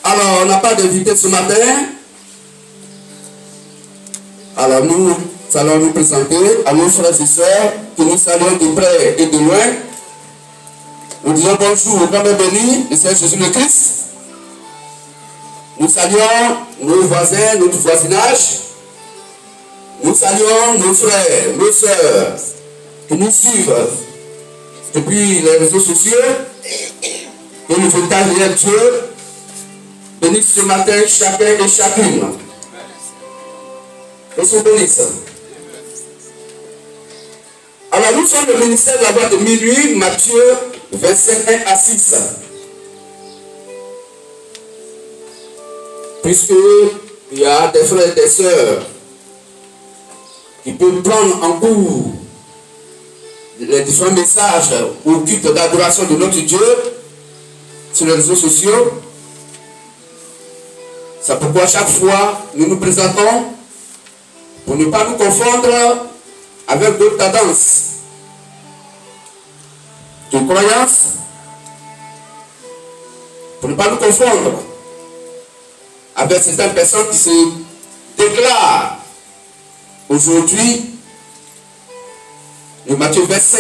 Alors, on n'a pas d'invité ce matin. Alors, nous allons nous présenter à nos frères et sœurs que nous saluons de près et de loin. Nous disons bonjour au grand-mère béni, le Seigneur Jésus le Christ. Nous saluons nos voisins, notre voisinage. Nous saluons nos frères, nos sœurs qui nous suivent depuis les réseaux sociaux. Et le véritable Dieu bénisse ce matin chacun et chacune. Et se bénisse. Alors nous sommes le ministère de la voix de minuit, Matthieu 25, 1 à 6. Puisqu'il y a des frères et des sœurs qui peuvent prendre en cours les différents messages au culte d'adoration de notre Dieu sur les réseaux sociaux. C'est pourquoi chaque fois nous nous présentons pour ne pas nous confondre avec d'autres tendances de croyances, pour ne pas nous confondre avec certaines personnes qui se déclarent aujourd'hui le Matthieu 25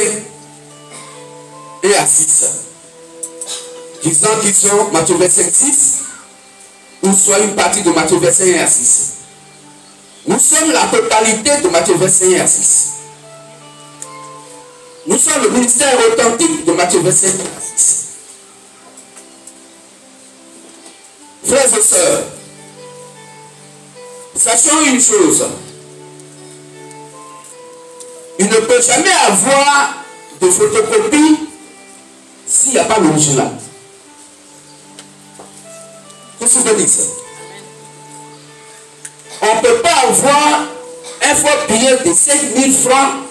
et à 6, disant qu'ils sont Matthieu 25, 6 ou soit une partie de Matthieu 25 à 6. Nous sommes la totalité de Matthieu 25 à 6. Nous sommes le ministère authentique de Matthieu 25 à 6. Frères et sœurs, sachons une chose. Il ne peut jamais avoir de photocopie s'il n'y a pas l'original. Qu'est-ce que je dis ça? On ne peut pas avoir un faux billet de 5 000 francs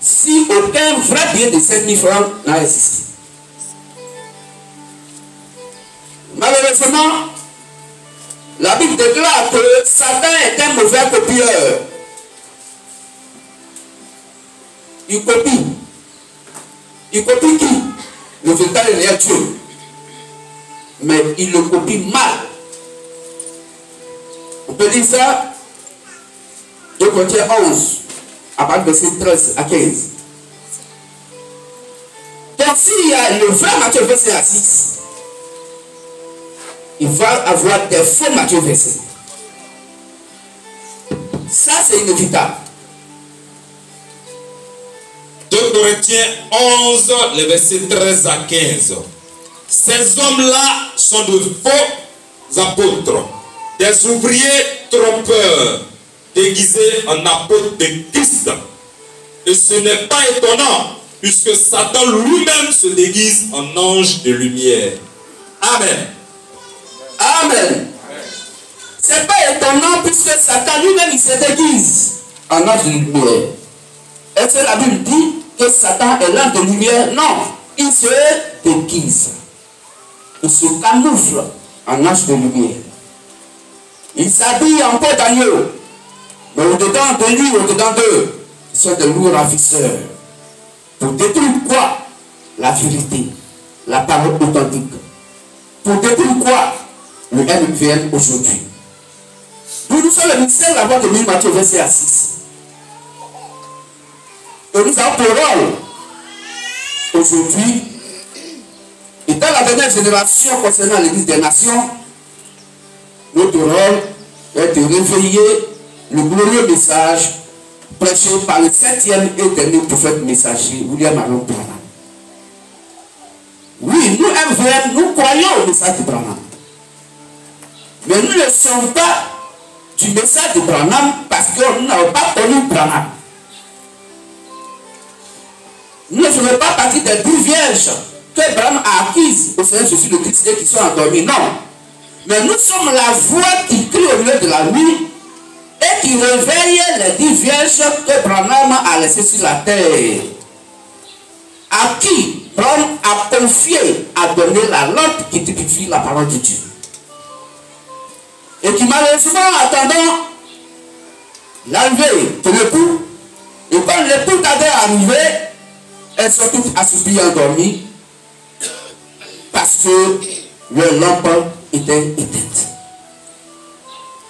si aucun vrai billet de 5 000 francs n'a existé. Malheureusement, la Bible déclare que Satan est un mauvais copieur. Il copie. Il copie qui? Le véritable réel Dieu. Mais il le copie mal. On peut dire ça 2 Corinthiens 11, à partir de verset 13 à 15. Donc s'il y a le vrai Matthieu 25 à 6, il va avoir des faux Matthieu 25. Ça c'est inévitable. 2 Corinthiens 11, les versets 13 à 15. Ces hommes-là sont de faux apôtres, des ouvriers trompeurs, déguisés en apôtres de Christ. Et ce n'est pas étonnant, puisque Satan lui-même se déguise en ange de lumière. Amen. Amen. C'est pas étonnant, puisque Satan lui-même il se déguise en ange de lumière. Est-ce que la Bible dit que Satan est l'ange de lumière? Non, il se déguise. Il se camoufle en ange de lumière. Il s'habille en peau d'agneau. Mais au-dedans de lui, au-dedans d'eux, ils sont des loups ravisseurs. Pour détruire quoi? La vérité, la parole authentique. Pour détruire quoi? Le MVM aujourd'hui. Nous sommes le ministère de la voix de Matthieu 25 à 6. Et nous avons pour rôle aujourd'hui, et dans la dernière génération concernant l'Église des Nations, notre rôle est de réveiller le glorieux message prêché par le 7e et dernier prophète messager, William Allen Branham. Oui, nous, MVM, nous croyons au message de Branham. Mais nous ne sommes pas du message de Branham parce que nous n'avons pas connu Branham. Nous ne faisons pas partie des 10 vierges que Branham a acquises au Seigneur Jésus le Christ et qui sont endormis. Non. Mais nous sommes la voix qui crie au milieu de la nuit et qui réveille les 10 vierges que Branham a laissées sur la terre. À qui Branham a confié à donner la lampe qui typifie la parole de Dieu. Et qui malheureusement attendant l'arrivée de l'époux, et quand l'époux tardait à arriver, elles sont toutes assoupies endormies parce que leur lampe était éteinte.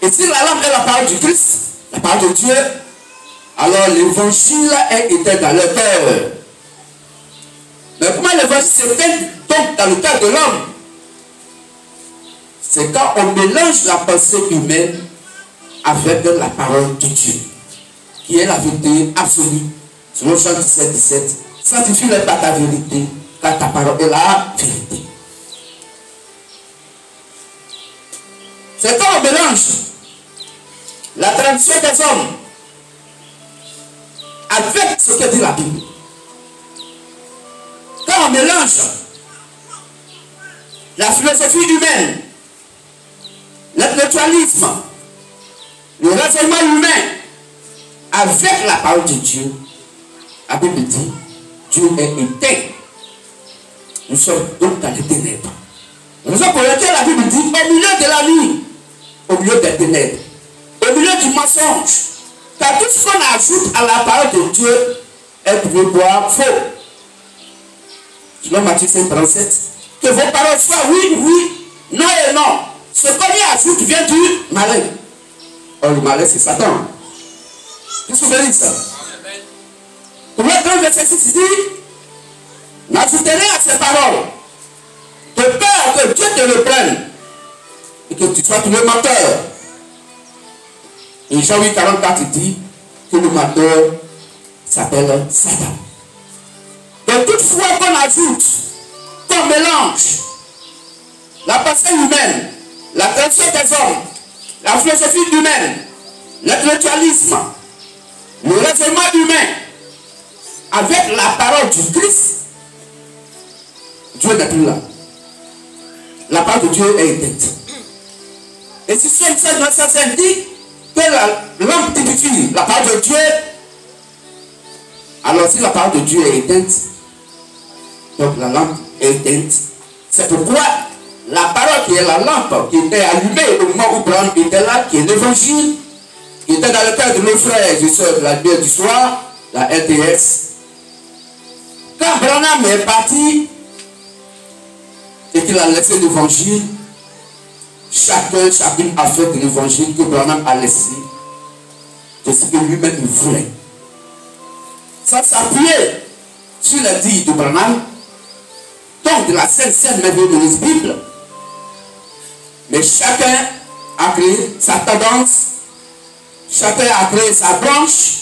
Et si la lampe est la parole du Christ, la parole de Dieu, alors l'évangile est éteint dans le cœur. Mais comment l'évangile s'éteint donc dans le cœur de l'homme? C'est quand on mélange la pensée humaine avec la parole de Dieu, qui est la vérité absolue. Selon Jean 17, 17, sanctifie-les par ta vérité, car ta parole est la vérité. C'est quand on mélange la tradition des hommes avec ce que dit la Bible. Quand on mélange la philosophie humaine, l'intellectualisme, le raisonnement humain avec la parole de Dieu, la Bible dit, Dieu est éteint. Nous sommes donc dans les ténèbres. Raison pour laquelle la Bible dit, au milieu de la nuit, au milieu des ténèbres, au milieu du mensonge, car tout ce qu'on ajoute à la parole de Dieu est pour boire faux. Selon Matthieu 5, 37, que vos paroles soient oui, oui, non et non. Ce qu'on y ajoute vient du malin. Or, le malin, c'est Satan. Qu'est-ce que vous voulez dire ça? Pour le grand verset 6 dit, n'ajoutez rien à ces paroles, de peur que Dieu te le prenne et que tu sois tout le menteur. Et Jean 8, 44 dit que le menteur s'appelle Satan. Donc toutefois qu'on ajoute, qu'on mélange la pensée humaine, la tradition des hommes, la philosophie humaine, l'intellectualisme, le raisonnement humain, avec la parole du Christ, Dieu n'est plus là. La parole de Dieu est éteinte. Et si ça dit que la lampe typifie la parole de Dieu, alors si la parole de Dieu est éteinte, donc la lampe est éteinte. C'est pourquoi la parole qui est la lampe, qui était allumée au moment où Branham était là, qui est l'évangile, qui était dans le cœur de nos frères et sœurs de la lumière du soir, la RTS. Quand Branham est parti et qu'il a laissé l'évangile, chacune a fait de l'évangile que Branham a laissé de ce que lui-même voulait. Ça s'appuyait sur la dit de Branham, donc de la sainte merveilleuse Bible. Mais chacun a créé sa tendance, chacun a créé sa branche,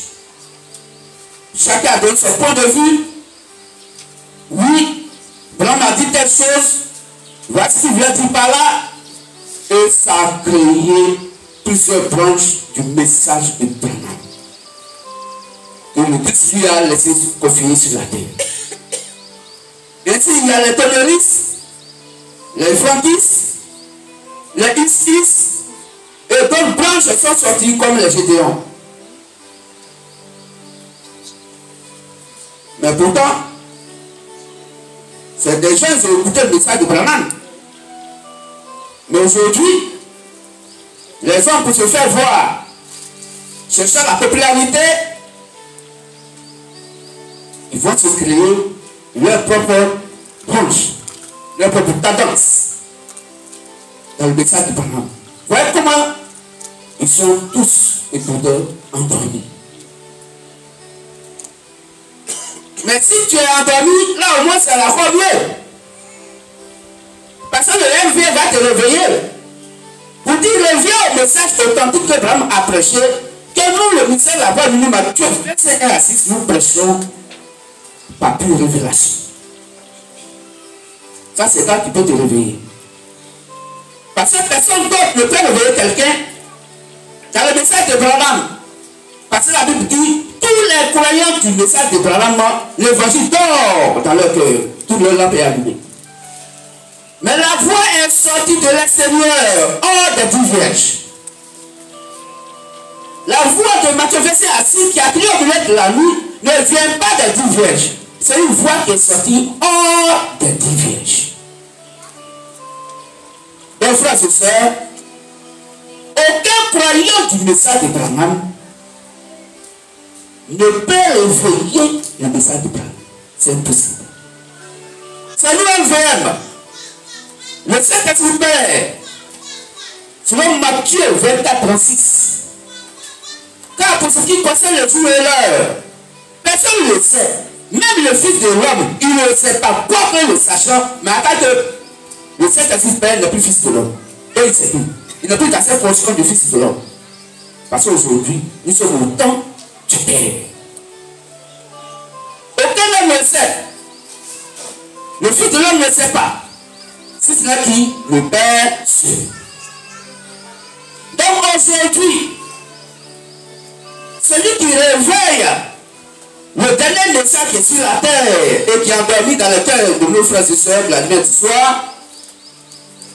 chacun a donné son point de vue. Oui, Branham a dit telle chose, voici ce qu'il vient dire par là, et ça a créé plusieurs branches du message de Branham. Et le Christ lui a laissé confier sur la terre. Ainsi, il y a les tonneristes, les franquistes, les istis, et d'autres branches sont sorties comme les Gédéons. Mais pourtant, c'est des gens qui ont écouté le message de Branham. Mais aujourd'hui, les hommes, pour se faire voir, cherchant la popularité, ils vont se créer leur propre branche, leur propre tendance dans le message de Branham. Voyez comment ils sont tous écouteurs endormis. Mais si tu es endormi, là au moins c'est la fois mieux. Parce que le MV va te réveiller. Pour dire reviens au message authentique que Branham a prêché, que nous, le ministère de la voix minimum, verset 1 à 6, nous prêchons par pure révélation. Ça, c'est ça qui peut te réveiller. Parce que personne d'autre ne peut réveiller quelqu'un dans le message de Branham. Parce que la Bible dit, tous les croyants du message de Branham, l'évangile dort dans leur cœur. Tout leur lampe est allumé. Mais la voix est sortie de l'extérieur, hors des 10 vierges. La voix de Matthieu verset 6 qui a crié au milieu de la nuit ne vient pas des 10 vierges. C'est une voix qui est sortie hors des 10 vierges. Mes frères et sœurs, aucun croyant du message de Branham ne peut réveiller le message de Branham. C'est impossible. C'est nous-mêmes, le Saint-Esprit Père, Selon Matthieu 24, 36. Car pour ce qui concerne le jour et l'heure, personne ne le sait. Même le Fils de l'homme, il ne le sait pas. Quoique le sachant, mais à part que le Saint-Esprit Père n'est plus Fils de l'homme. Et il sait tout. Il n'est plus qu'à cette portion du Fils de l'homme. Parce qu'aujourd'hui, nous sommes au temps du Père. Aucun homme ne le sait. Le Fils de l'homme ne sait pas. Si ce n'est qui? Le Père seul. Donc aujourd'hui, celui qui réveille le dernier message qui est sur la terre et qui a endormi dans le cœur de nos frères et sœurs la nuit du soir,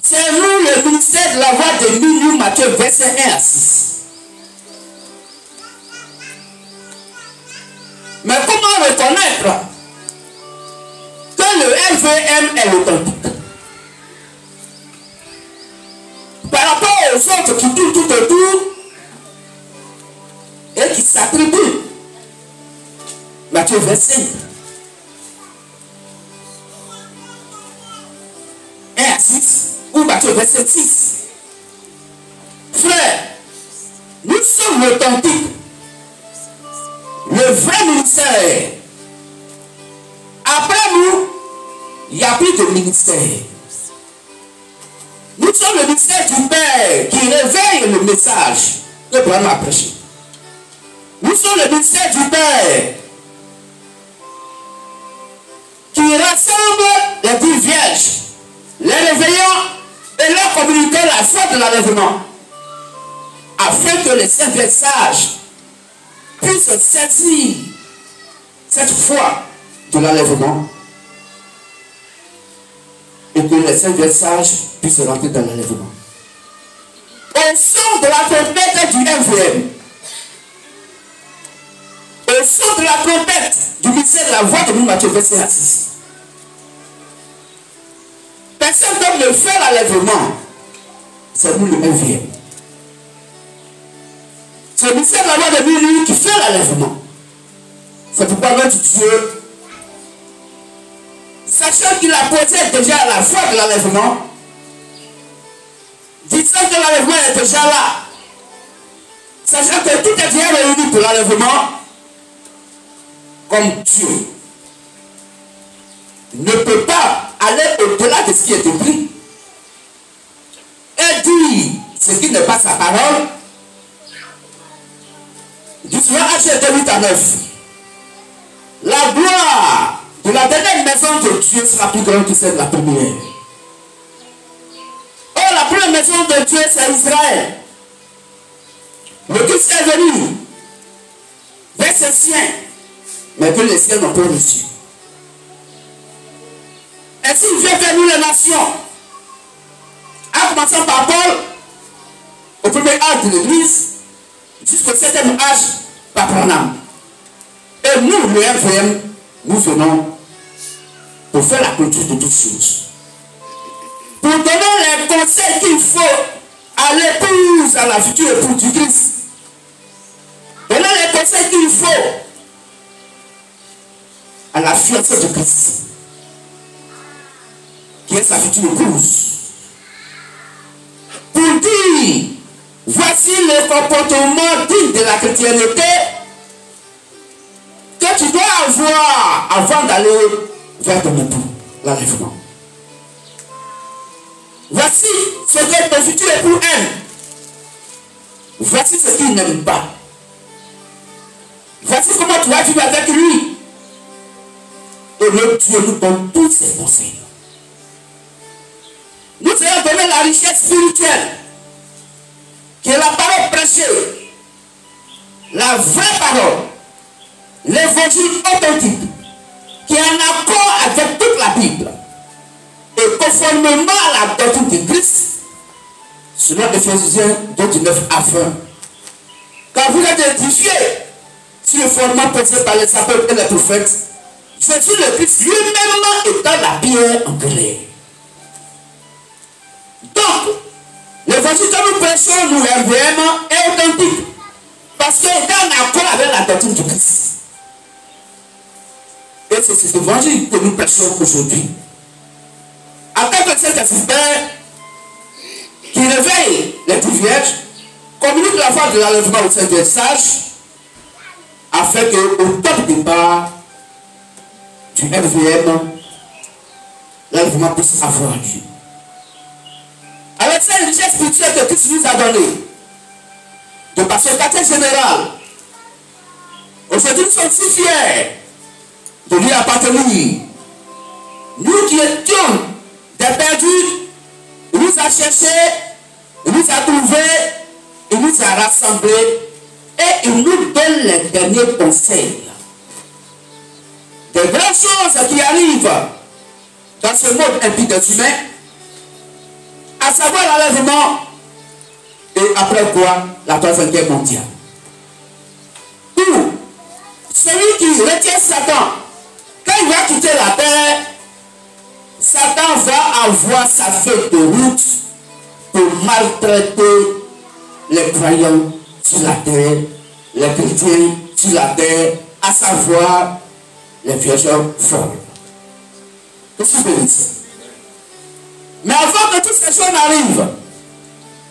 c'est nous le ministère de la voix de minuit, Matthieu verset 1 à 6. Mais comment reconnaître que le LVM est authentique par rapport aux autres qui tournent tout autour et qui s'attribuent? Matthieu 25. 1 à 6 ou Matthieu 27, 6. Frère, nous sommes authentiques. Le vrai ministère. Après nous, il n'y a plus de ministère. Nous sommes le ministère du Père qui réveille le message que Abraham a prêché. Nous sommes le ministère du Père qui rassemble les 10 vierges, les réveillants et leur communiquer la foi de l'enlèvement, afin que les saints sages puissent saisir cette foi de l'enlèvement et que les saints sages puissent rentrer dans l'enlèvement. Au son de la trompette du MVM, au son de la trompette du ministère de la voix de Matthieu 25 à 6. Personne d'autre ne fait l'enlèvement. C'est nous le MVM. C'est le ministère de la voix de minuit qui fait l'enlèvement. C'est pourquoi notre Dieu, sachant qu'il a posé déjà la foi de l'enlèvement, disant que l'enlèvement est déjà là, sachant que tout est déjà réuni pour l'enlèvement, comme Dieu ne peut pas aller au-delà de ce qui est écrit et dire ce qui n'est pas sa parole, du soir H 8 à 9, la gloire de la dernière maison de Dieu sera plus grande que celle de la première. Oh, la première maison de Dieu, c'est Israël. Le Christ est venu vers ses siens, mais que les siens n'ont pas reçu. Ainsi, il vient vers nous les nations, en commençant par Paul, au premier âge de l'Église, jusqu'au 7e âge par Branham. Et nous, le MVM, nous venons pour faire la culture de toutes choses. Pour donner les conseils qu'il faut à l'épouse, à la future épouse du Christ. Donner les conseils qu'il faut à la fiancée de Christ, qui est sa future épouse. Pour dire, voici le comportement digne de la chrétienté que tu dois avoir avant d'aller vers ton époux, l'enlèvement. Voici ce que ton futur époux aime. Voici ce qu'il n'aime pas. Voici comment tu vas vivre avec lui. Et le Dieu nous donne tous ses conseils. Nous allons donner la richesse spirituelle, qui est la parole prêchée, la vraie parole, l'évangile authentique, qui est en accord avec toute la Bible, et conformément à la doctrine de Christ, selon Éphésiens 2:9 à 20. Quand vous êtes édifiés sur le fondement posé par les apôtres et les prophètes, Jésus le Christ lui-même étant la pierre angulaire. Donc, l'évangile que nous prêchons, nous, MVM, est authentique. Parce qu'il est en accord avec la doctrine du Christ. Et c'est cet évangile que nous prêchons aujourd'hui. En tant que cet esprit qui réveille les Vierge, communique la foi de l'enlèvement au Saint Sage, afin qu'au top départ du FVM, l'enlèvement puisse avoir lieu. Avec cette richesse spirituelle que Christ nous a donnée, de par son quartier général, aujourd'hui nous sommes si fiers de lui appartenir. Nous qui étions des perdus, il nous a cherchés, il nous a trouvés, il nous a rassemblés et il nous donne les derniers conseils. Des grandes choses qui arrivent dans ce monde impie des humains, à savoir l'enlèvement et après quoi la Troisième Guerre mondiale. Où celui qui retient Satan, quand il va quitter la terre, Satan va avoir sa feuille de route pour maltraiter les croyants sur la terre, les chrétiens sur la terre, à savoir les vierges folles. Qu'est-ce que je dis? Mais avant que toutes ces choses n'arrivent,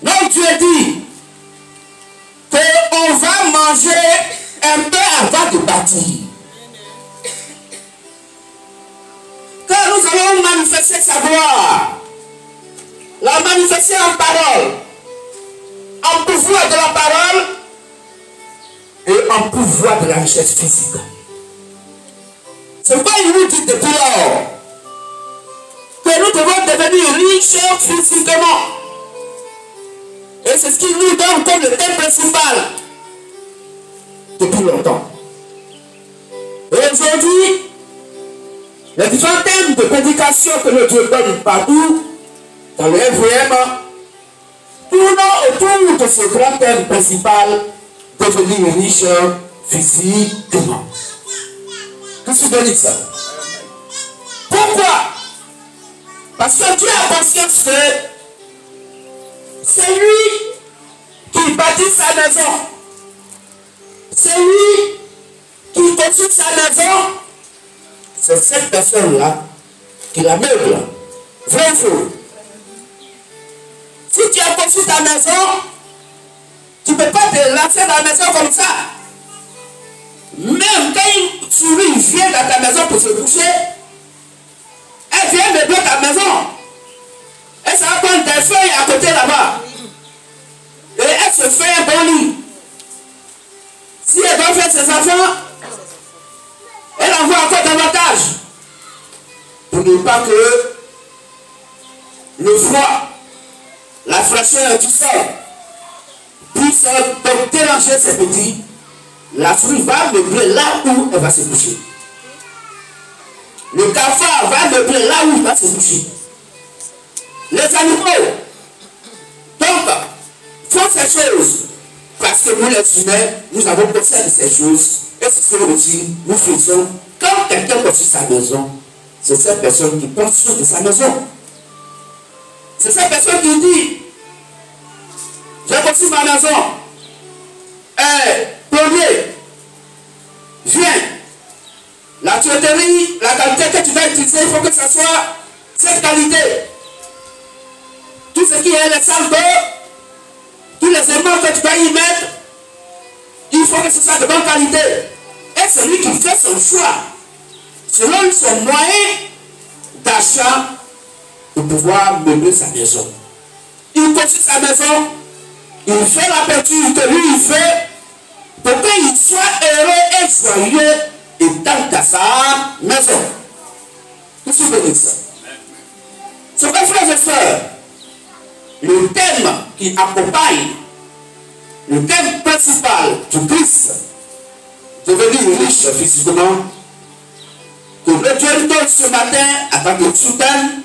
notre Dieu dit qu'on va manger un peu avant de partir. Quand nous allons manifester sa gloire, la manifester en parole, en pouvoir de la parole et en pouvoir de la richesse physique. C'est pourquoi il nous dit depuis lors que nous devons devenir riches physiquement. Et c'est ce qu'il nous donne comme le thème principal depuis longtemps. Et aujourd'hui, les différents thèmes de prédication que le Dieu donne partout, dans le FVM, tournent autour de ce grand thème principal, devenir riche physiquement. Qu'est-ce que je dis ça? Pourquoi? Parce que Dieu a conscience que c'est lui qui bâtit sa maison. C'est lui qui construit sa maison. C'est cette personne-là qui la meuble. Vrai ou faux? Si tu as construit ta maison, tu ne peux pas te lancer dans la maison comme ça. Même quand une souris vient dans ta maison pour se coucher, elle vient meubler ta maison. Elle s'en va prendre des feuilles à côté là-bas. Et elle se fait un bon lit. Si elle doit faire ses enfants, elle envoie encore davantage. Pour ne pas que le froid, la fraîcheur du sol puisse donc déranger ses petits. La souris va meubler là où elle va se coucher. Le cafard va meubler là où il va se coucher. Les animaux, donc, font ces choses parce que nous les humains, nous avons pensé de ces choses et c'est ce que aussi nous faisons. Quand quelqu'un construit sa maison, c'est cette personne qui pense de sa maison. C'est cette personne qui dit, j'ai construit ma maison. Premier, viens. La tuyauterie, la qualité que tu vas utiliser, il faut que ce soit cette qualité. Tout ce qui est les salles d'eau, tous les aimants que tu vas y mettre, il faut que ce soit de bonne qualité. Et celui qui fait son choix, selon son moyen d'achat, de pouvoir meubler sa maison. Il construit sa maison, il fait la peinture que lui il fait, pour qu'il soit heureux et joyeux et dans sa maison. Qu'est-ce que vous dites ça? C'est vrai, frères et sœurs, le thème qui accompagne, le thème principal du Christ, devenir riche physiquement, que le Dieu donne ce matin à tant que soutane,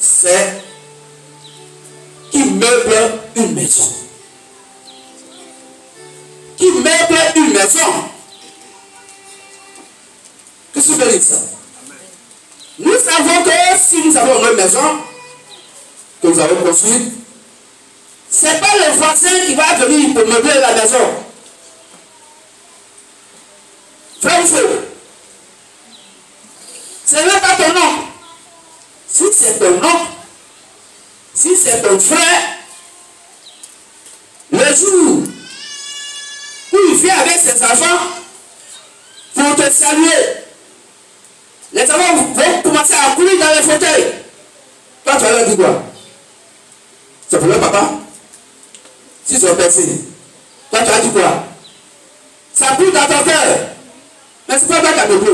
c'est qui meuble une maison. Qui meuble une maison. Qu'est-ce que vous dites ça? Nous savons que si nous avons une maison que nous avons construite, ce n'est pas le voisin qui va venir pour meubler la maison. Frère ou faux? Ce n'est pas ton oncle. Si c'est ton oncle, si c'est ton frère, ses enfants pour te saluer. Les enfants vont commencer à courir dans les fauteuils. Toi, tu vas leur dire quoi? C'est pour leur papa. Si c'est un personne, toi, tu vas dire quoi? Ça coule dans ton cœur. Mais c'est pas toi qui as bébé.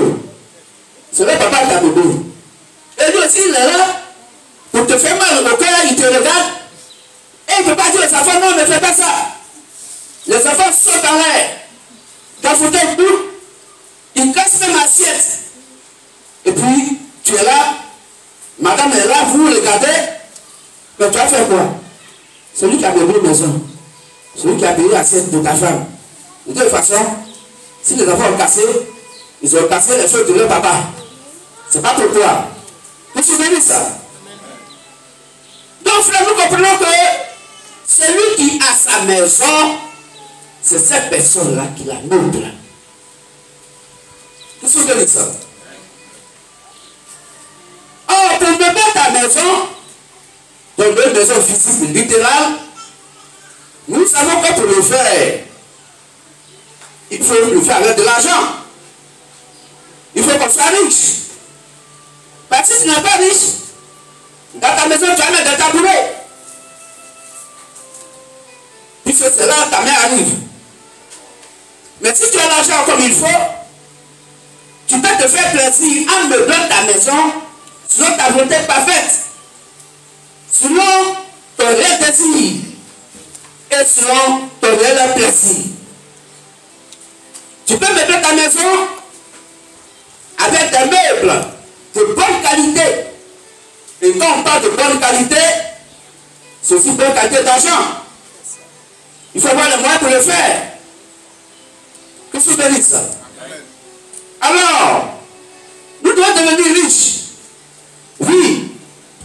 C'est le papa qui a bébé. Et lui aussi, il est là pour te faire mal au cœur, il te regarde. Et il ne peut pas dire aux enfants, non, ne fais pas ça. Les enfants sautent en l'air. Dans le fauteuil coule, ils cassent même l'assiette. Et puis, tu es là, madame est là, vous regardez, mais tu vas faire quoi? Celui qui a bébé maison, celui qui a payé l'assiette de ta femme. De toute façon, si les enfants ont cassé, ils ont cassé les choses de leur papa. C'est pas pour toi. Vous souvenez de ça? Donc, frère, nous comprenons que celui qui a sa maison, c'est cette personne-là qui la montre. Vous souvenez de ça? Or, pour meubler ta maison, dans une maison physique littérale, nous savons que pour le faire, il faut le faire avec de l'argent. Il faut qu'on soit riche. Parce que si tu n'es pas riche, dans ta maison, tu vas mettre des tabourets. Puisque c'est là que ta mère arrive. Mais si tu as l'argent comme il faut, tu peux te faire plaisir en meublant ta maison selon ta volonté parfaite, selon ton réel désir et selon ton réel plaisir. Tu peux meubler ta maison avec des meubles de bonne qualité. Et quand on parle de bonne qualité, c'est aussi bonne qualité d'argent. Il faut avoir les moyens pour le faire. Qu'est-ce que vous dites ça? Alors, nous devons devenir riches. Oui,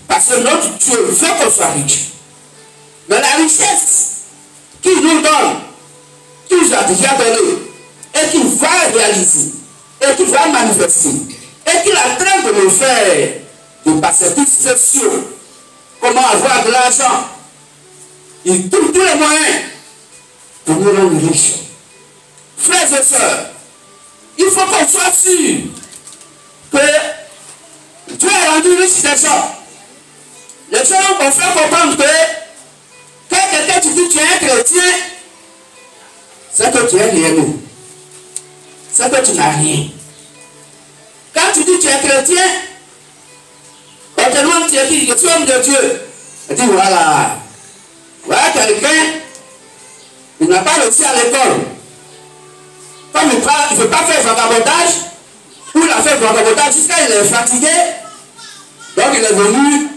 parce que notre Dieu veut qu'on soit riche. Mais la richesse qu'il nous donne, qu'il nous a déjà donné, et qu'il va réaliser, et qu'il va manifester, et qu'il est en train de le faire, de passer toutes ces choses, comment avoir de l'argent. Il trouve tous les moyens pour nous rendre riches. Frères et sœurs, il faut qu'on soit sûr que Dieu a rendu riche des gens. Les gens vont faire comprendre que quand quelqu'un te dit tu es un chrétien, c'est que tu es rien. C'est que tu n'as rien. Quand tu dis tu es chrétien, on te demande tu es qui? Je suis homme de Dieu. On dit voilà. Voilà quelqu'un, il n'a pas réussi à l'école. Comme il ne veut pas faire vagabondage, ou il a fait vagabondage jusqu'à il est fatigué, donc il est venu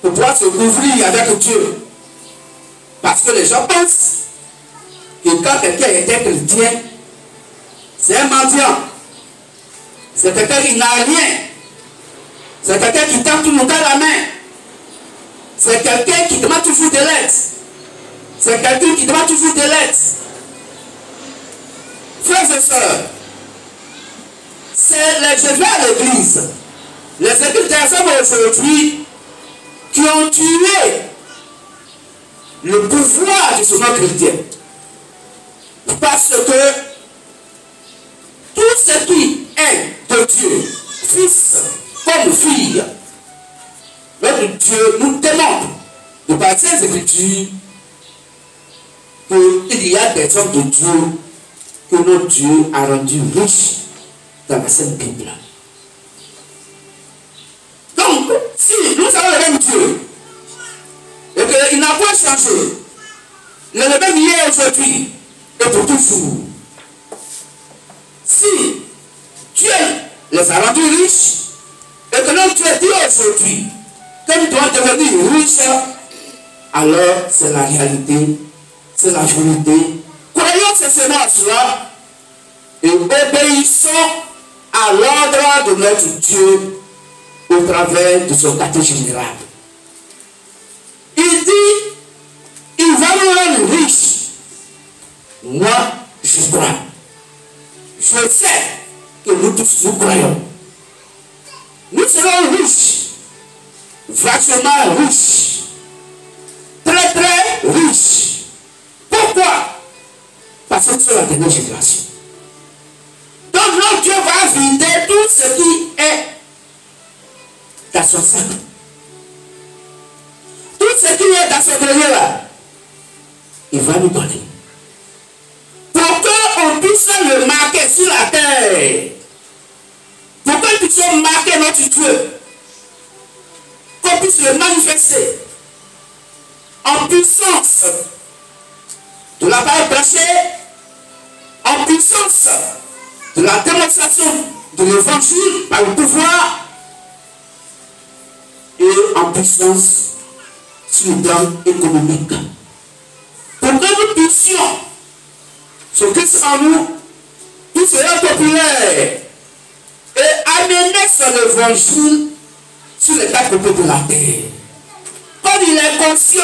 pour pouvoir se couvrir avec Dieu. Parce que les gens pensent que quand quelqu'un était chrétien, c'est un mendiant. C'est quelqu'un qui n'a rien. C'est quelqu'un qui tend tout le monde à la main. C'est quelqu'un qui demande toujours de l'aide. C'est quelqu'un qui demande toujours de l'aide. Frères et sœurs, je vais à l'église. Les églises aujourd'hui qui ont tué le pouvoir du Seigneur chrétien. Parce que tout ce qui est de Dieu, fils comme fille, notre Dieu nous demande de partir des Écritures qu'il y a des hommes de Dieu que notre Dieu a rendu riche dans la Sainte Bible. Donc, si nous avons le même Dieu et qu'il n'a pas changé, il est le même hier, aujourd'hui et pour toujours. Si Dieu les a rendus riches et que notre Dieu dit aujourd'hui que nous devons devenir riches, alors c'est la réalité, c'est la vérité. Croyons sincèrement cela et obéissons à l'ordre de notre Dieu au travers de son quartier général. Il dit, il va nous rendre riches. Moi, je crois. Je sais que nous tous nous croyons. Nous serons riches, vachement riches, très riches. Pourquoi? Parce que c'est la dernière génération. tout ce qui est dans son sac, tout ce qui est dans ce grenier là, il va nous donner. Pour qu'on puisse le marquer sur la terre, pour que nous puissions marquer notre Dieu, qu'on puisse le manifester en puissance de la parole prêchée, en puissance de la démonstration de l'évangile par le pouvoir et en puissance sur le plan économique. Pour que nous puissions, ce Christ en nous, tout cela populaire et amener son évangile sur les quatre côtés de la terre. Comme il est conscient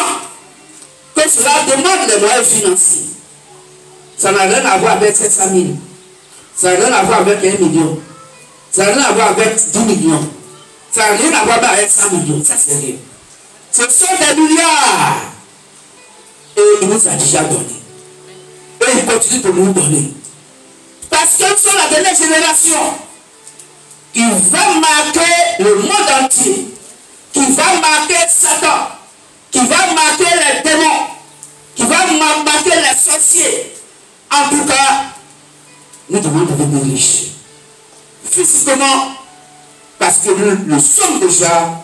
que cela demande des moyens financiers. Ça n'a rien à voir avec 700 000. Ça n'a rien à voir avec 1 million. Ça n'a rien à voir avec 10 millions. Ça n'a rien à voir avec 100 millions. Ça, c'est rien. Ce sont des milliards. Et il nous a déjà donné. Et il continue de nous donner. Parce que nous sommes la dernière génération qui va marquer le monde entier, qui va marquer Satan, qui va marquer les démons, qui va marquer les sorciers. En tout cas, nous devons devenir riches. Physiquement, parce que nous le sommes déjà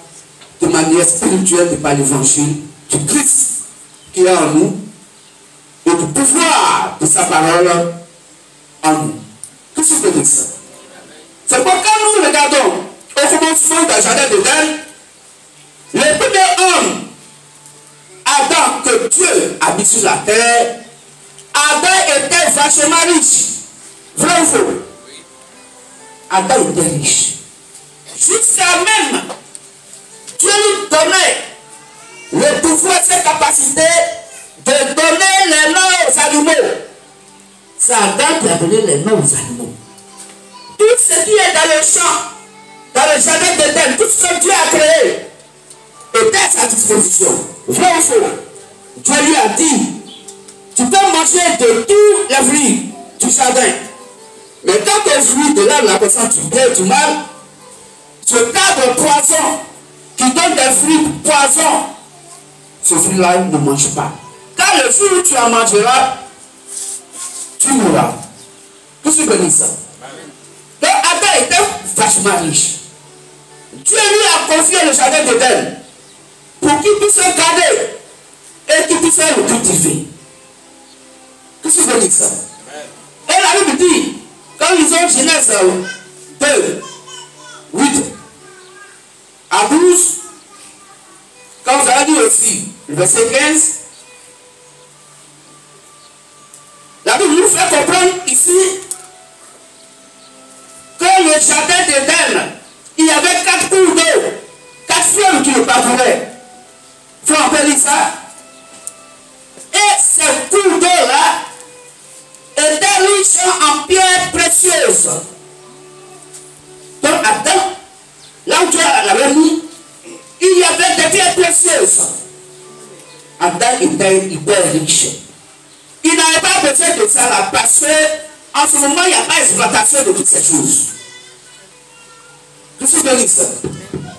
de manière spirituelle par l'évangile du Christ qui est en nous et du pouvoir de sa parole en nous. Qu'est-ce que c'est ça? C'est pourquoi quand nous regardons au commencement du jardin d'Éden, le premier homme, Adam, que Dieu a mis sur la terre, Adam était vachement riche. Vrai ou faux? Adam était riche. Jusqu'à même, Dieu lui donnait le pouvoir, ses capacités de donner les noms aux animaux. C'est Adam qui a donné les noms aux animaux. Tout ce qui est dans le champ, dans le jardin d'Éden, tout ce que Dieu a créé, était à sa disposition. Vrai ou faux? Dieu lui a dit, tu peux manger de tous les fruits du jardin. Mais quand tes fruits de l'arbre, la connaissance du bien et du mal, ce arbre poison, qui donne des fruits poison, ce fruit-là ne mange pas. Quand le fruit tu en mangeras, tu mourras. Qu'est-ce que tu veux dire ça? Donc Adam était vachement riche. Dieu lui a confié le jardin d'Éden pour qu'il puisse le garder et qu'il puisse le cultiver. Qu'est-ce que tu veux dire ça? Et la Bible dit, quand ils ont Genèse 2, 8 à 12, quand vous avez dit aussi, le verset 15, la Bible nous fait comprendre ici que le jardin d'Éden, il y avait 4 cours d'eau, 4 fleuves qui le parcouraient. Il faut appeler ça. Et ces cours d'eau-là étaient riches en pierres précieuses. Donc Adam, là où Dieu l'avait mis, il y avait des pierres précieuses. Adam était hyper riche. Il n'avait pas besoin de ça là, parce qu'en ce moment, il n'y a pas d'exploitation de toutes ces choses. Qu'est-ce que tu peux lire ça?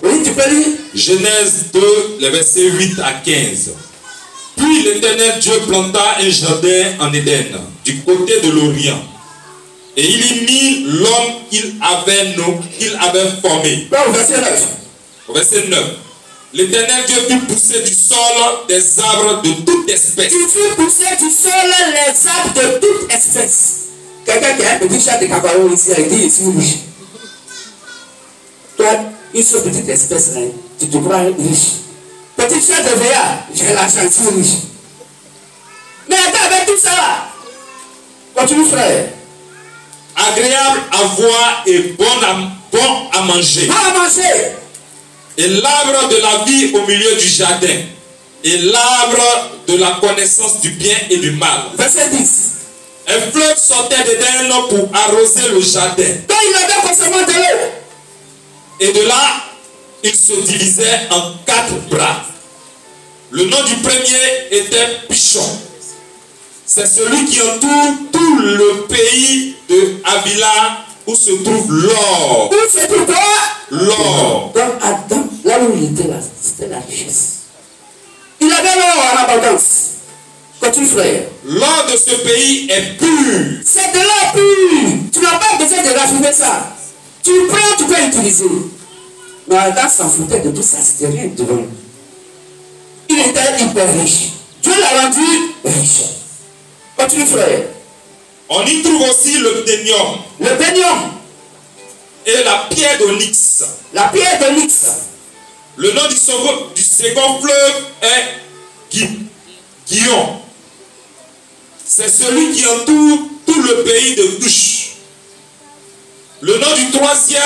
Oui, tu peux lire. Genèse 2, les versets 8 à 15. Puis l'Éternel Dieu planta un jardin en Éden, du côté de l'Orient. Et il y mit l'homme qu'il avait formé. Au verset 9. Au verset 9. L'Éternel Dieu fit pousser du sol des arbres de toute espèce. Il fit pousser du sol les arbres de toute espèce. Quelqu'un qui a un petit chat de cacao ici, il dit ici riche. Toi, une seule petite espèce là, tu te crois riche. Petit chat de veillard, j'ai la chance, je suis riche. Mais attends, avec tout ça là, continue frère. Agréable à voir et bon à manger. Bon à manger. Et l'arbre de la vie au milieu du jardin. Et l'arbre de la connaissance du bien et du mal. Verset 10. Un fleuve sortait d'Éden pour arroser le jardin. Donc il avait forcément de l'eau. Et de là, il se divisait en 4 bras. Le nom du premier était Pichon. C'est celui qui entoure tout le pays de Havila où se trouve l'or. Où se trouve quoi? L'or. Donc Adam, là où il était là, c'était la richesse. Il avait l'or en abondance. Continue, frère. L'or de ce pays est pur. C'est de l'or pur. Tu n'as pas besoin de raffiner ça. Tu prends, tu peux utiliser. Mais Adam s'en foutait de tout ça, c'était rien devant lui. Il était hyper riche. Dieu l'a rendu riche. Continue, frère. On y trouve aussi le bdenium. Le bdenium. Et la pierre d'onyx. La pierre d'onyx. Le nom du second fleuve est Gihon. C'est celui qui entoure tout le pays de Cush. Le nom du troisième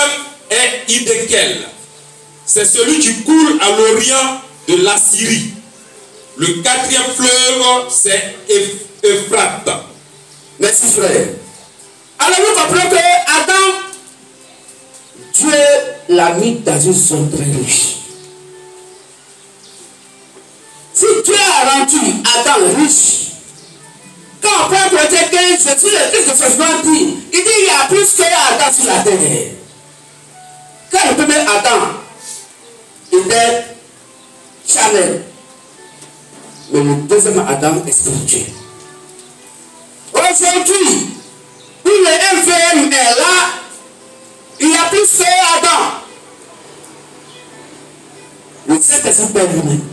est Hiddekel. C'est celui qui coule à l'orient de l'Assyrie. Le quatrième fleuve, c'est Euphrate. Merci, frère. Alors nous comprenons que Adam, Dieu l'a mis dans une zone très riche. Si Dieu a rendu Adam riche, quand on prend Corinthiens 15, je suis le Christ de ce jour dit, il dit il y a plus qu'Adam sur la terre. Quand le premier Adam était charnel, mais le deuxième Adam est spirituel. Aujourd'hui, où le MVM est là, il y a plus qu'Adam. Le Saint-Esprit est lui-même.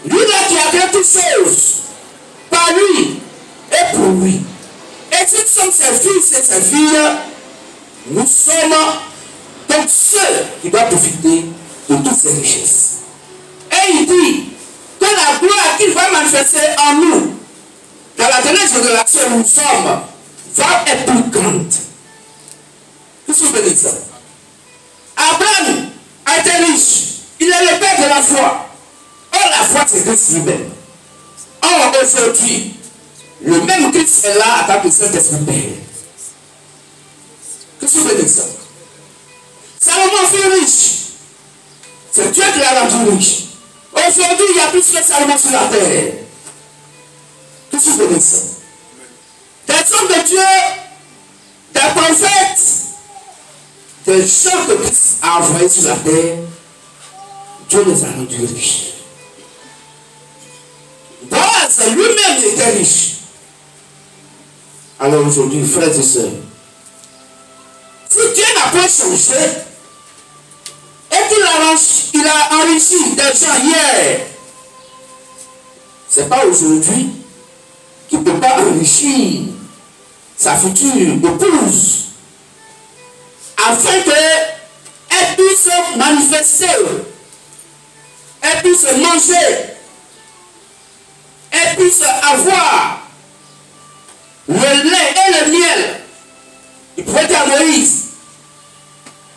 Lui-là qui a créé toutes choses, par lui et pour lui. Et si nous sommes ses fils et ses filles, nous sommes donc ceux qui doivent profiter de toutes ces richesses. Et il dit que la gloire qu'il va manifester en nous, dans la dernière génération où nous sommes, va être plus grande. Qu'est-ce que vous voulez dire? Abraham a été riche. Il est le père de la foi. Or, la foi, c'est Christ lui-même. Or, aujourd'hui, le même Christ est là avec le Saint-Esprit Père. Qu'est-ce que vous voulez dire? Salomon fut riche. C'est Dieu qui l'a rendu riche. Aujourd'hui, il y a plus que Salomon sur la terre. Qu'est-ce que vous voulez dire? Des hommes de Dieu, des prophètes, des gens que Christ a envoyés sur la terre, Dieu les a rendus riches. Boaz lui-même était riche. Alors aujourd'hui, frères et sœurs, si Dieu n'a pas changé et qu'il a enrichi des gens hier, ce n'est pas aujourd'hui qu'il ne peut pas enrichir sa future épouse afin qu'elle puisse manifester, elle puisse manger, elle puisse avoir le lait et le miel. Il pouvait dire à Moïse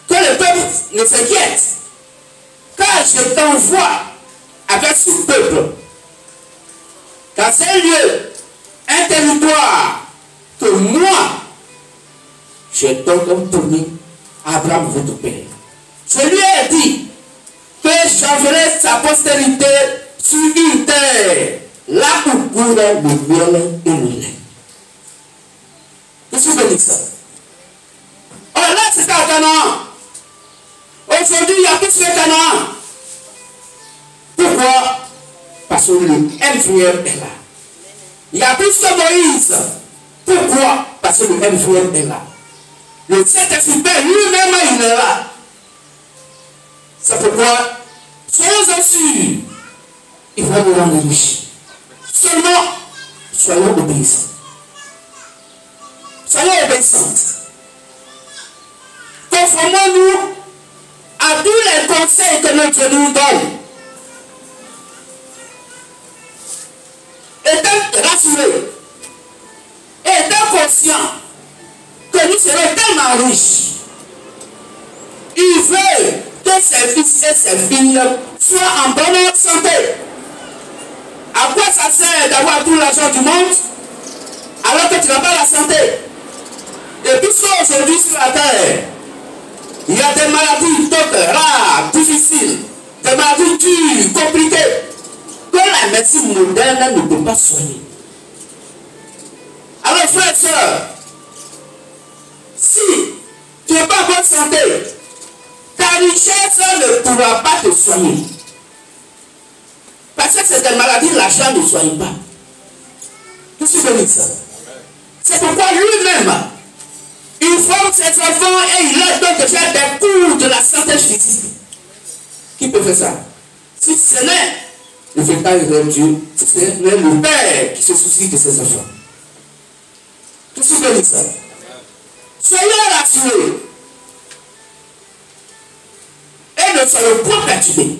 que le peuple ne s'inquiète, car je t'envoie avec ce peuple dans un lieu, un territoire que moi je donne promis à Abraham votre père. Je lui ai dit que j'enverrai sa postérité sur une terre là où coule le miel et le lait. Qu'est-ce que vous dites ça? Oh là, c'était à Canaan. Aujourd'hui, il y a plus que Canaan. Pourquoi? Parce que le MVM est là. Il y a plus que Moïse. Pourquoi? Parce que le MVM est là. Le Saint-Esprit lui-même, il est là. C'est pourquoi, soyons sûrs, il va nous rendre riches. Seulement, soyons obéissants. Soyons obéissantes. Conformons-nous à tous les conseils que notre Dieu nous donne. Étant rassurés, étant conscients que nous serons tellement riches, il veut que ses fils et ses filles soient en bonne santé. À quoi ça sert d'avoir tout l'argent du monde alors que tu n'as pas la santé? Et puisque aujourd'hui sur la terre, il y a des maladies rares, difficiles, des maladies dures, compliquées, que la médecine moderne ne peut pas soigner. Alors frères et sœurs, si Tu n'es pas en bonne santé. Ta richesse ne pourra pas te soigner. Parce que c'est des maladies, l'argent ne soigne pas. Tout ce que ça. C'est pourquoi lui-même, il forme ses enfants et il leur donne déjà des cours de la santé physique. Qui peut faire ça? Si ce n'est le véritable Dieu, si ce n'est le Père qui se soucie de ses enfants. Tout ce que ça. Soyez rassurés. Et ne soyez pas perturbés.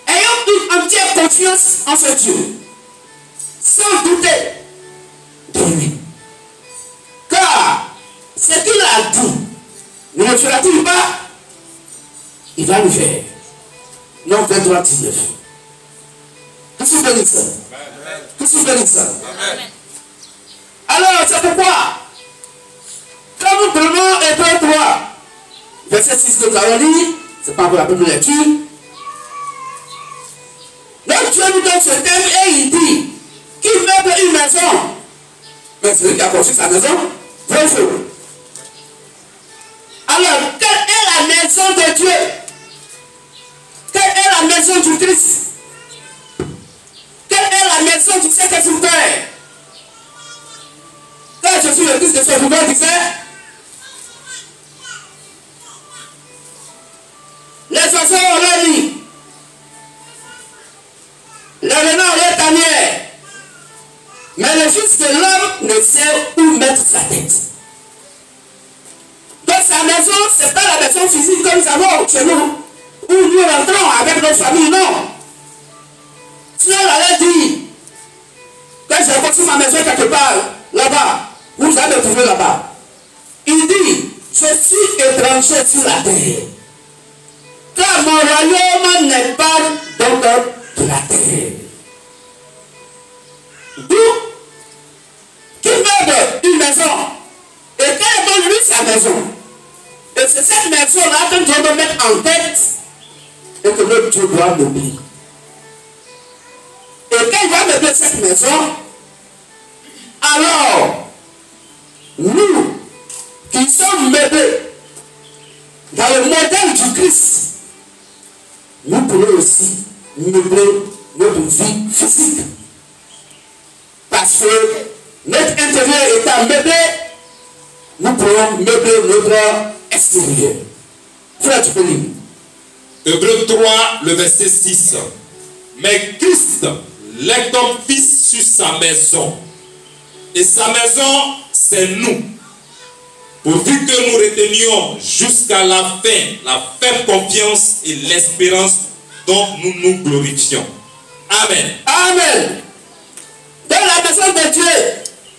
Ayons une entière confiance en ce Dieu. Sans douter de lui. Car ce qu'il a dit, ne le fera-t-il pas? Il va le faire. Non, 23, 19. Tout ce que ça. Tout ce que ça. Alors, c'est pourquoi, quand nous prenons Hébreux 3, verset 6 que nous avons lu, c'est pas pour la première lecture. Donc Dieu nous donne ce thème et il dit qu'il meuble une maison. Mais celui qui a construit sa maison, vrai ou faux? Alors, quelle est la maison de Dieu? Quelle est la maison du Christ? Quelle est la maison du Saint-Esprit? Quand Jésus le Christ de son pouvoir disait, les oiseaux ont leur nid, les renards ont leur tanière, mais le Fils de l'homme ne sait où mettre sa tête. Donc sa maison, ce n'est pas la maison physique que nous avons chez nous, où nous rentrons avec nos familles, non. Dieu allait dire, quand j'ai construit ma maison quelque part, là-bas, vous allez me trouver là-bas. Il dit, je suis étranger sur la terre. Car mon royaume n'est pas donc de la terre. D'où qu'il meuble une maison. Et quand il donne lui sa maison, et c'est cette maison-là que Dieu doit mettre en tête et que notre Dieu doit meubler. Et quand il va meubler cette maison, alors, nous qui sommes meublés dans le modèle du Christ, nous pouvons aussi meubler notre vie physique. Parce que notre intérieur étant meublé, nous pouvons meubler notre extérieur. Frère, tu peux lire. Hébreux 3, le verset 6. Mais Christ lègue comme fils sur sa maison. Et sa maison, c'est nous. Pourvu que nous retenions jusqu'à la fin la ferme confiance et l'espérance dont nous nous glorifions. Amen. Amen. Dans la maison de Dieu,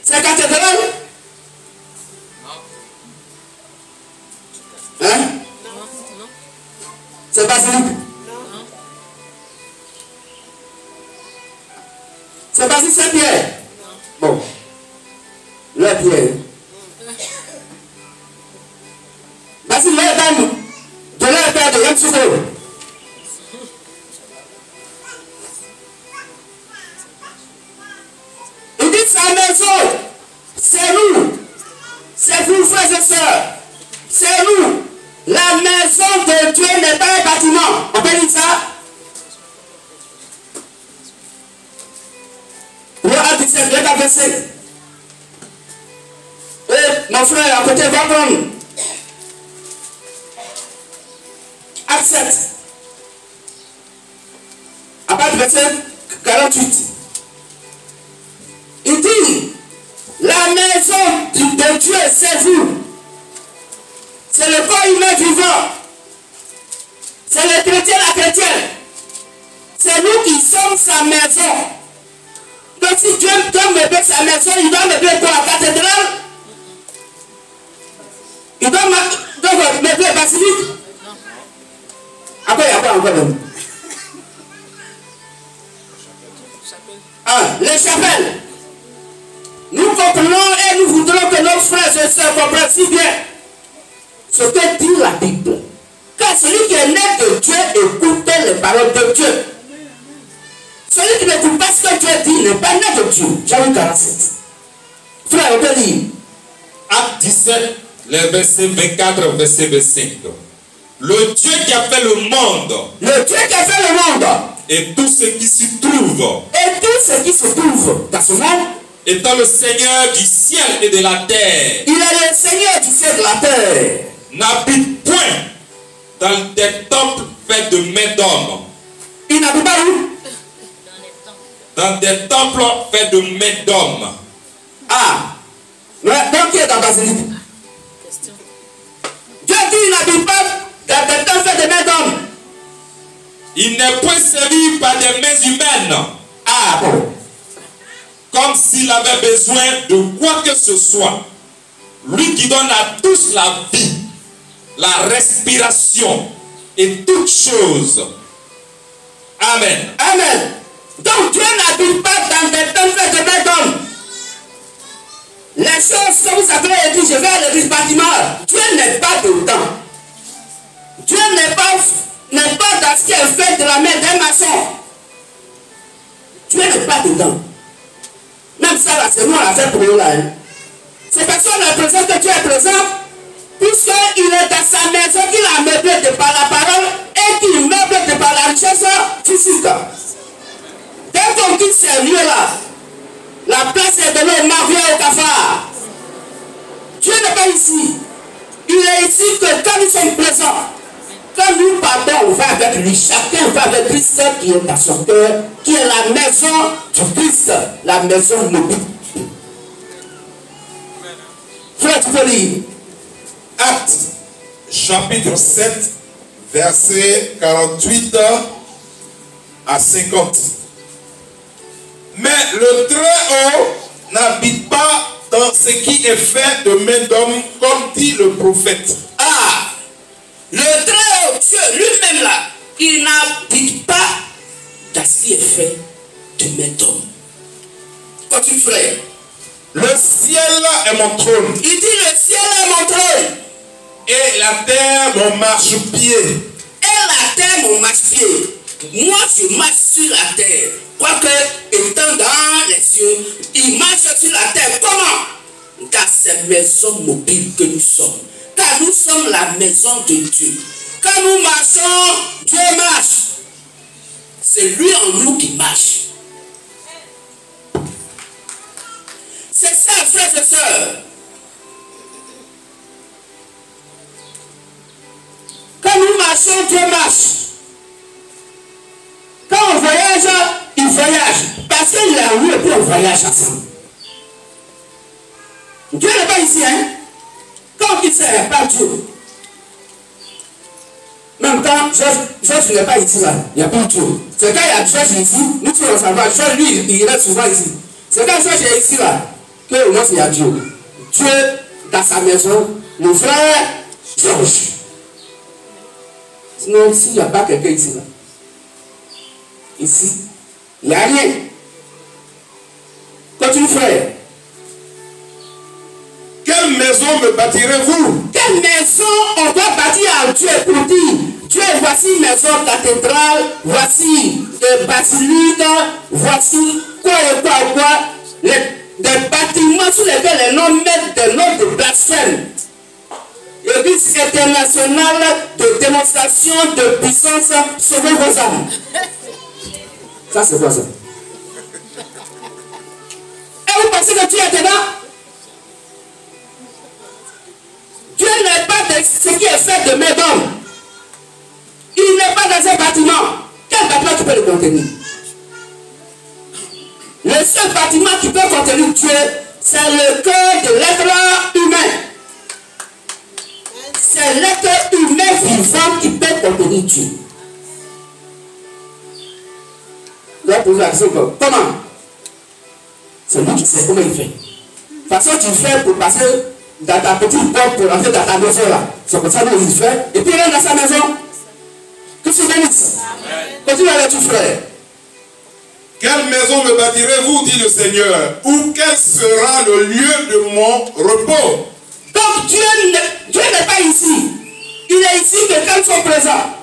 c'est cathédrale? Hein? Non. C'est basilique? Non. C'est basilique Saint-Pierre? Bon. La pierre. Basilique la dame de la terre de Yamsoukro. Il dit sa maison, c'est nous. C'est vous, frères et sœurs. C'est nous. La maison de Dieu n'est pas un bâtiment. On peut dire ça? Roi 17, verset. Et mon frère à côté va prendre. Acte 7. À partir du verset 48. Il dit, la maison de Dieu, c'est vous. C'est le corps humain vivant. C'est le chrétien, la chrétienne. C'est nous qui sommes sa maison. Donc si Dieu doit meubler sa maison, il doit meubler quoi? La cathédrale? Il doit meubler la basilique? Après, il y a quoi encore même? Ah, les chapelles. Nous comprenons et nous voudrons que nos frères et sœurs comprennent si bien ce que dit la Bible. Car celui qui est né de Dieu écoute les paroles de Dieu. Celui qui n'écoute pas ce que Dieu dit n'est pas né de Dieu. Jean 47. Frère, on peut lire. Acte 17, Le verset 24, verset 25. Le Dieu qui a fait le monde. Le Dieu qui a fait le monde. Et tout ce qui s'y trouve. Et tout ce qui se trouve dans ce monde. Étant le Seigneur du ciel et de la terre. Il est le Seigneur du ciel et de la terre. N'habite point dans des temples faits de mains d'hommes. Il n'habite pas où? Dans des temples faits de mains d'hommes. Ah. Donc qui est dans Basilique? Dieu dit il n'habite pas dans des temples faits de mains d'hommes. Il n'est point servi par des mains humaines. Ah bon. Comme s'il avait besoin de quoi que ce soit. Lui qui donne à tous la vie, la respiration et toutes choses. Amen. Amen. Donc Dieu n'habite pas dans des temples faits de mains d'hommes. Les choses que vous avez dit, je vais à l'église bâtiment. Dieu n'est pas dedans. Dieu n'est pas dans ce qui est fait de la main d'un maçon. Dieu n'est pas dedans. Même ça, là, c'est nous, on l'a fait pour nous là. Hein. C'est parce qu'on a l'impression que Dieu est présent, puisqu'il est dans sa maison, qu'il a meublé de par la parole et qu'il meuble de par la richesse physique. Dès qu'on quitte ces lieux-là, la place est donnée au mariage au cafard. Dieu n'est pas ici. Il est ici que quand nous sommes présents, quand nous partons, on va avec lui. Chacun va avec Christ qui est dans son cœur, qui est la maison du Christ, la maison mobile. Frère, tu peux lire. Actes, chapitre 7, versets 48 à 50. Mais le Très-Haut n'habite pas dans ce qui est fait de main d'homme, comme dit le prophète. Ah, le Très-Haut, Dieu lui-même là, il n'habite pas dans ce qui est fait de main d'homme. Continue, frère. Le ciel est mon trône. Il dit le ciel est mon trône. Et la terre mon marchepied. Et la terre mon marchepied. Moi je marche sur la terre. Quoique étant dans les cieux, il marche sur la terre. Comment? Dans ces maisons mobiles que nous sommes. Car nous sommes la maison de Dieu. Quand nous marchons, Dieu marche. C'est lui en nous qui marche. C'est ça, frères et sœurs. Quand nous marchons, Dieu marche. Quand on voyage, il voyage. Parce qu'il est en nous et puis on voyage ensemble. Dieu n'est pas ici, hein. Quand il sert, pas Dieu. Même quand Georges n'est pas ici, là, il n'y a pas Dieu. C'est quand il y a Georges ici, nous tous on s'en va. Georges, lui, il reste souvent ici. C'est quand Georges est ici, là, que au moins il y a Dieu. Dieu, dans sa maison, le frère Georges. Sinon, s'il n'y a pas quelqu'un ici, là, ici, il n'y a rien. Continue, frère. Quelle maison me bâtirez-vous? Quelle maison on doit bâtir à Dieu pour dire Dieu, voici maison cathédrale, voici basilique, voici quoi et quoi, des bâtiments sur lesquels les noms mettent des noms de blasphème. Église internationale de démonstration de puissance sauvez vos âmes. Ça c'est quoi ça? Et vous pensez que Dieu est dedans? Dieu n'est pas de ce qui est fait de main d'homme. Il n'est pas dans un bâtiment. Quel bâtiment qui peut le contenir? Le seul bâtiment qui peut contenir Dieu, c'est le cœur de l'être humain. C'est l'être humain vivant qui peut contenir Dieu. Vous allez poser la question comment? C'est lui qui sait comment il fait. De toute façon, tu fais pour passer dans ta petite porte pour rentrer dans ta maison là. C'est comme ça que il fait. Et puis il rentre dans sa maison. Que tu bénisses. Continue avec tout frère. Quelle maison me bâtirez-vous, dit le Seigneur, ou quel sera le lieu de mon repos? Donc Dieu n'est pas ici. Il est ici que quand ils sont présents.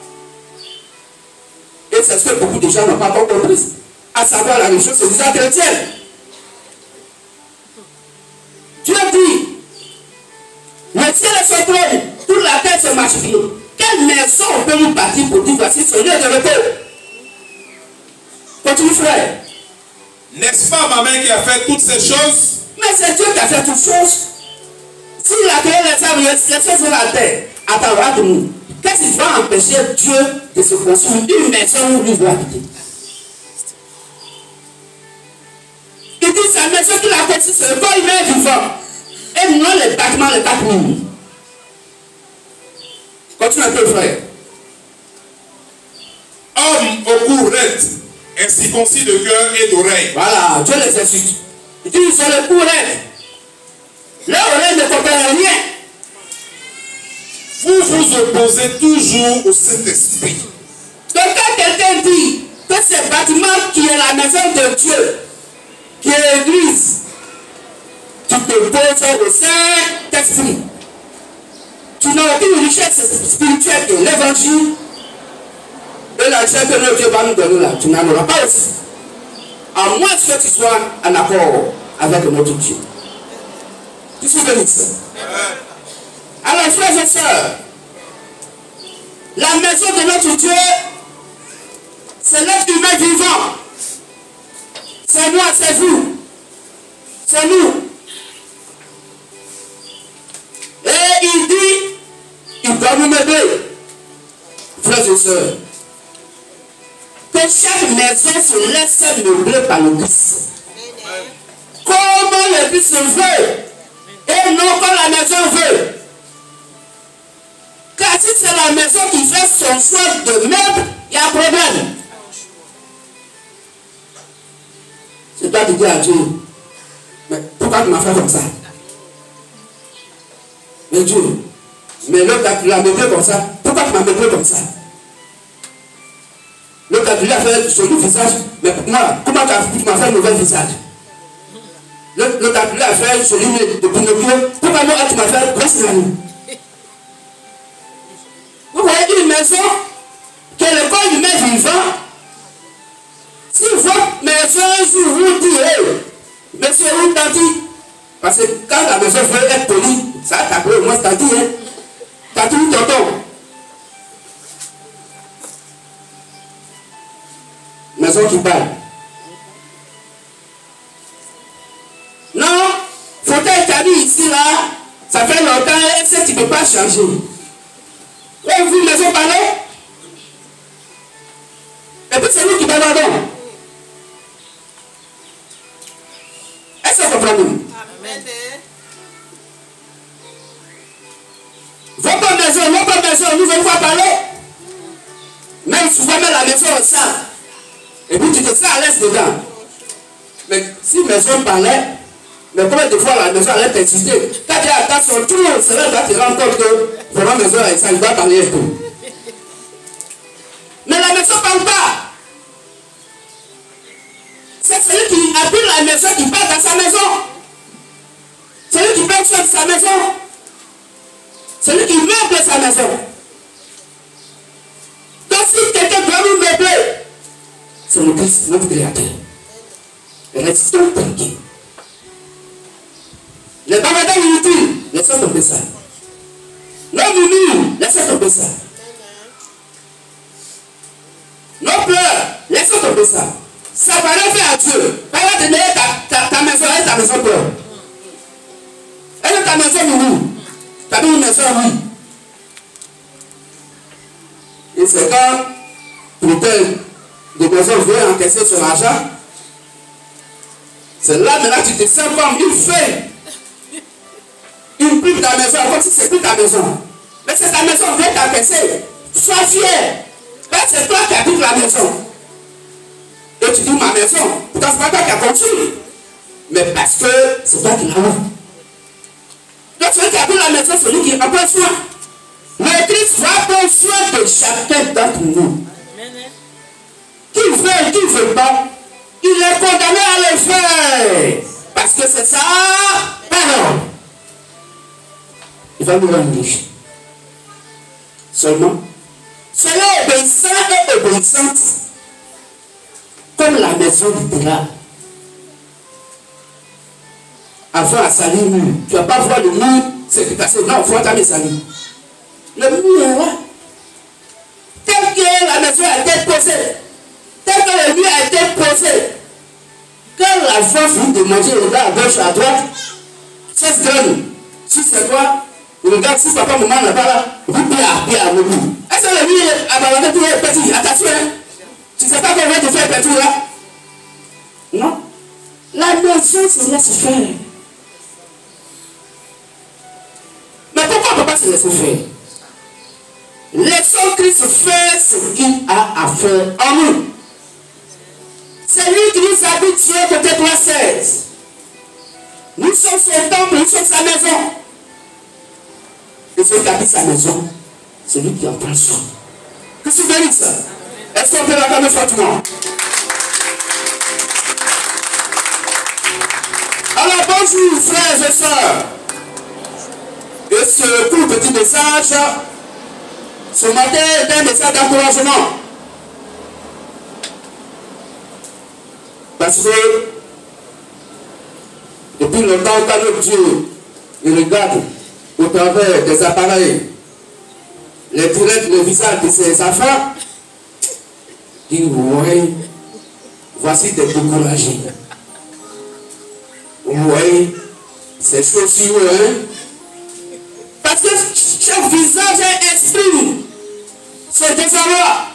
Et c'est ce que beaucoup de gens n'ont pas encore compris. À savoir la religion, c'est déjà chrétienne. Dieu dit, le ciel est sommes partis pour dire voici son lieu de repos. Continue, frère. N'est-ce pas ma main qui a fait toutes ces choses? Mais c'est Dieu qui a fait toutes choses. S'il a créé les arbres, les choses sur la terre, à part de nous, qu'est-ce qui va empêcher Dieu de se construire une maison où lui doit habiter? Il dit sa maison qu'il a construite, c'est le corps humain vivant. Et non les bâtiments, les 4 murs. Continue un peu, frère. Homme au cou raide, incirconcis de cœur et d'oreille. Voilà, Dieu les insulte. Il dit, ils sont le cou raide. Leur oreille ne comprennent rien. Vous vous opposez toujours au Saint-Esprit. Donc quand quelqu'un dit que ce bâtiment qui est la maison de Dieu, qui est l'église, tu te poses au Saint-Esprit. Tu n'as aucune richesse spirituelle de l'évangile. Et la richesse que notre Dieu va nous donner là, tu n'en auras pas aussi. À moins que tu sois en accord avec notre Dieu. Tu suis béni. Alors, frères et sœurs, la maison de notre Dieu, c'est l'être humain vivant. C'est moi, c'est vous. C'est nous. Et il dit, il doit nous aider. Frères et sœurs, que chaque maison se laisse meubler par le Christ. Comment le Christ veut, et non comme la maison veut. Car si c'est la maison qui fait son choix de meubles, il y a un problème. C'est toi qui dis à Dieu, mais pourquoi tu m'as fait comme ça? Mais Dieu, mais l'autre tu l'as meublé comme ça, pourquoi tu m'as meublé comme ça? L'autre tu l'as fait sur le visage, mais moi, comment tu m'as fait un mauvais visage? L'autre tu l'as fait sur l'île de Pinocchio, pourquoi moi tu m'as fait grosse l'année? Vous voyez une maison qui est le corps humain vivant. Si votre maison un jour vous dit, hey, monsieur, où t'as dit? Parce que quand la maison veut être polie, ça t'a pris au moins t'as dit, hein? T'as dit tonton. Maison qui parle. Non, fauteuil t'as mis ici là, ça fait longtemps et ça tu ne peux pas changer. Et vous, maison parler? Et puis c'est nous qui parlons. Est-ce que vous comprenez? Amen. Votre maison, nous venons pas parler. Même souvent, même la maison est sale. Et puis tu te sens à l'aise dedans. Mais si maison parlait, mais combien de fois la maison allait t'exciter? Quand tu as attention, tout le monde serait là, tu te rends compte que vraiment la maison est sale, il doit parler un peu. Mais la maison ne parle pas. C'est celui qui habite la maison qui parle dans sa maison. Celui qui parle sur sa maison. Celui qui meuble sa maison. Donc si quelqu'un doit nous meubler, c'est le Christ, notre créateur. Restons tranquilles. Les bavardages inutiles, laissez tomber ça. Nos murmures, laissez tomber ça. Nos pleurs, laissez tomber ça. Ça va rien faire à Dieu. Pas va te donner ta maison, elle est ta maison pleure. Elle est ta maison murmure. Tu as mis une maison, oui. Et c'est quand l'hôtel de maison veut encaisser son argent. C'est là maintenant que tu te sens comme une feuille. Une plume de ta maison, comme si c'est plus ta maison. Mais c'est ta maison, viens t'encaisser. Sois fier. C'est toi qui habites la maison. Et tu dis ma maison. Pourtant, c'est pas toi qui as construit. Mais parce que c'est toi qui l'as eu. Donc celui qui habite la maison, c'est celui qui en prend soin. Le Christ va prendre soin de chacun d'entre nous. Qui veut, qui ne veut pas, il est condamné à le faire. Parce que c'est ça, parole. Il va nous rendre riches. Seulement, soyez obéissants et obéissantes comme la maison du Téla. Avant à salir le mur, tu ne vas pas voir le mur, c'est passé. Non, il faut t'amener salir. Le mur est là. la maison a été posée, tel que le lieu a été posé, quand la femme finit de manger, il regarde à gauche, à droite, ça se donne. Si c'est toi, il regarde si papa, maman n'a pas là, vous bien à bout. Est-ce que le lieu a balancé tout le petit? Attention, hein? Tu ne sais pas qu'on vient de faire petit là? Non. La maison se laisse faire. Mais pourquoi on ne peut pas se laisser faire? Laissons Christ faire ce qu'il a à faire en nous. C'est lui qui nous habite sur côté 3,16. Nous sommes son temple, nous sommes sa maison. Et celui qui habite sa maison, c'est lui qui en prend soin. Qu'est-ce que vous dites ça? Est-ce qu'on peut l'acclamer fortement? Alors bonjour frères et sœurs. Et ce court petit message, ce matin est un message d'encouragement. Parce que depuis longtemps, quand notre Dieu il regarde au travers des appareils les directs, le visage de ses enfants, il dit oui, voici des découragés. Oui, ces chaussures, hein? Parce que chaque visage exprime son désarroi,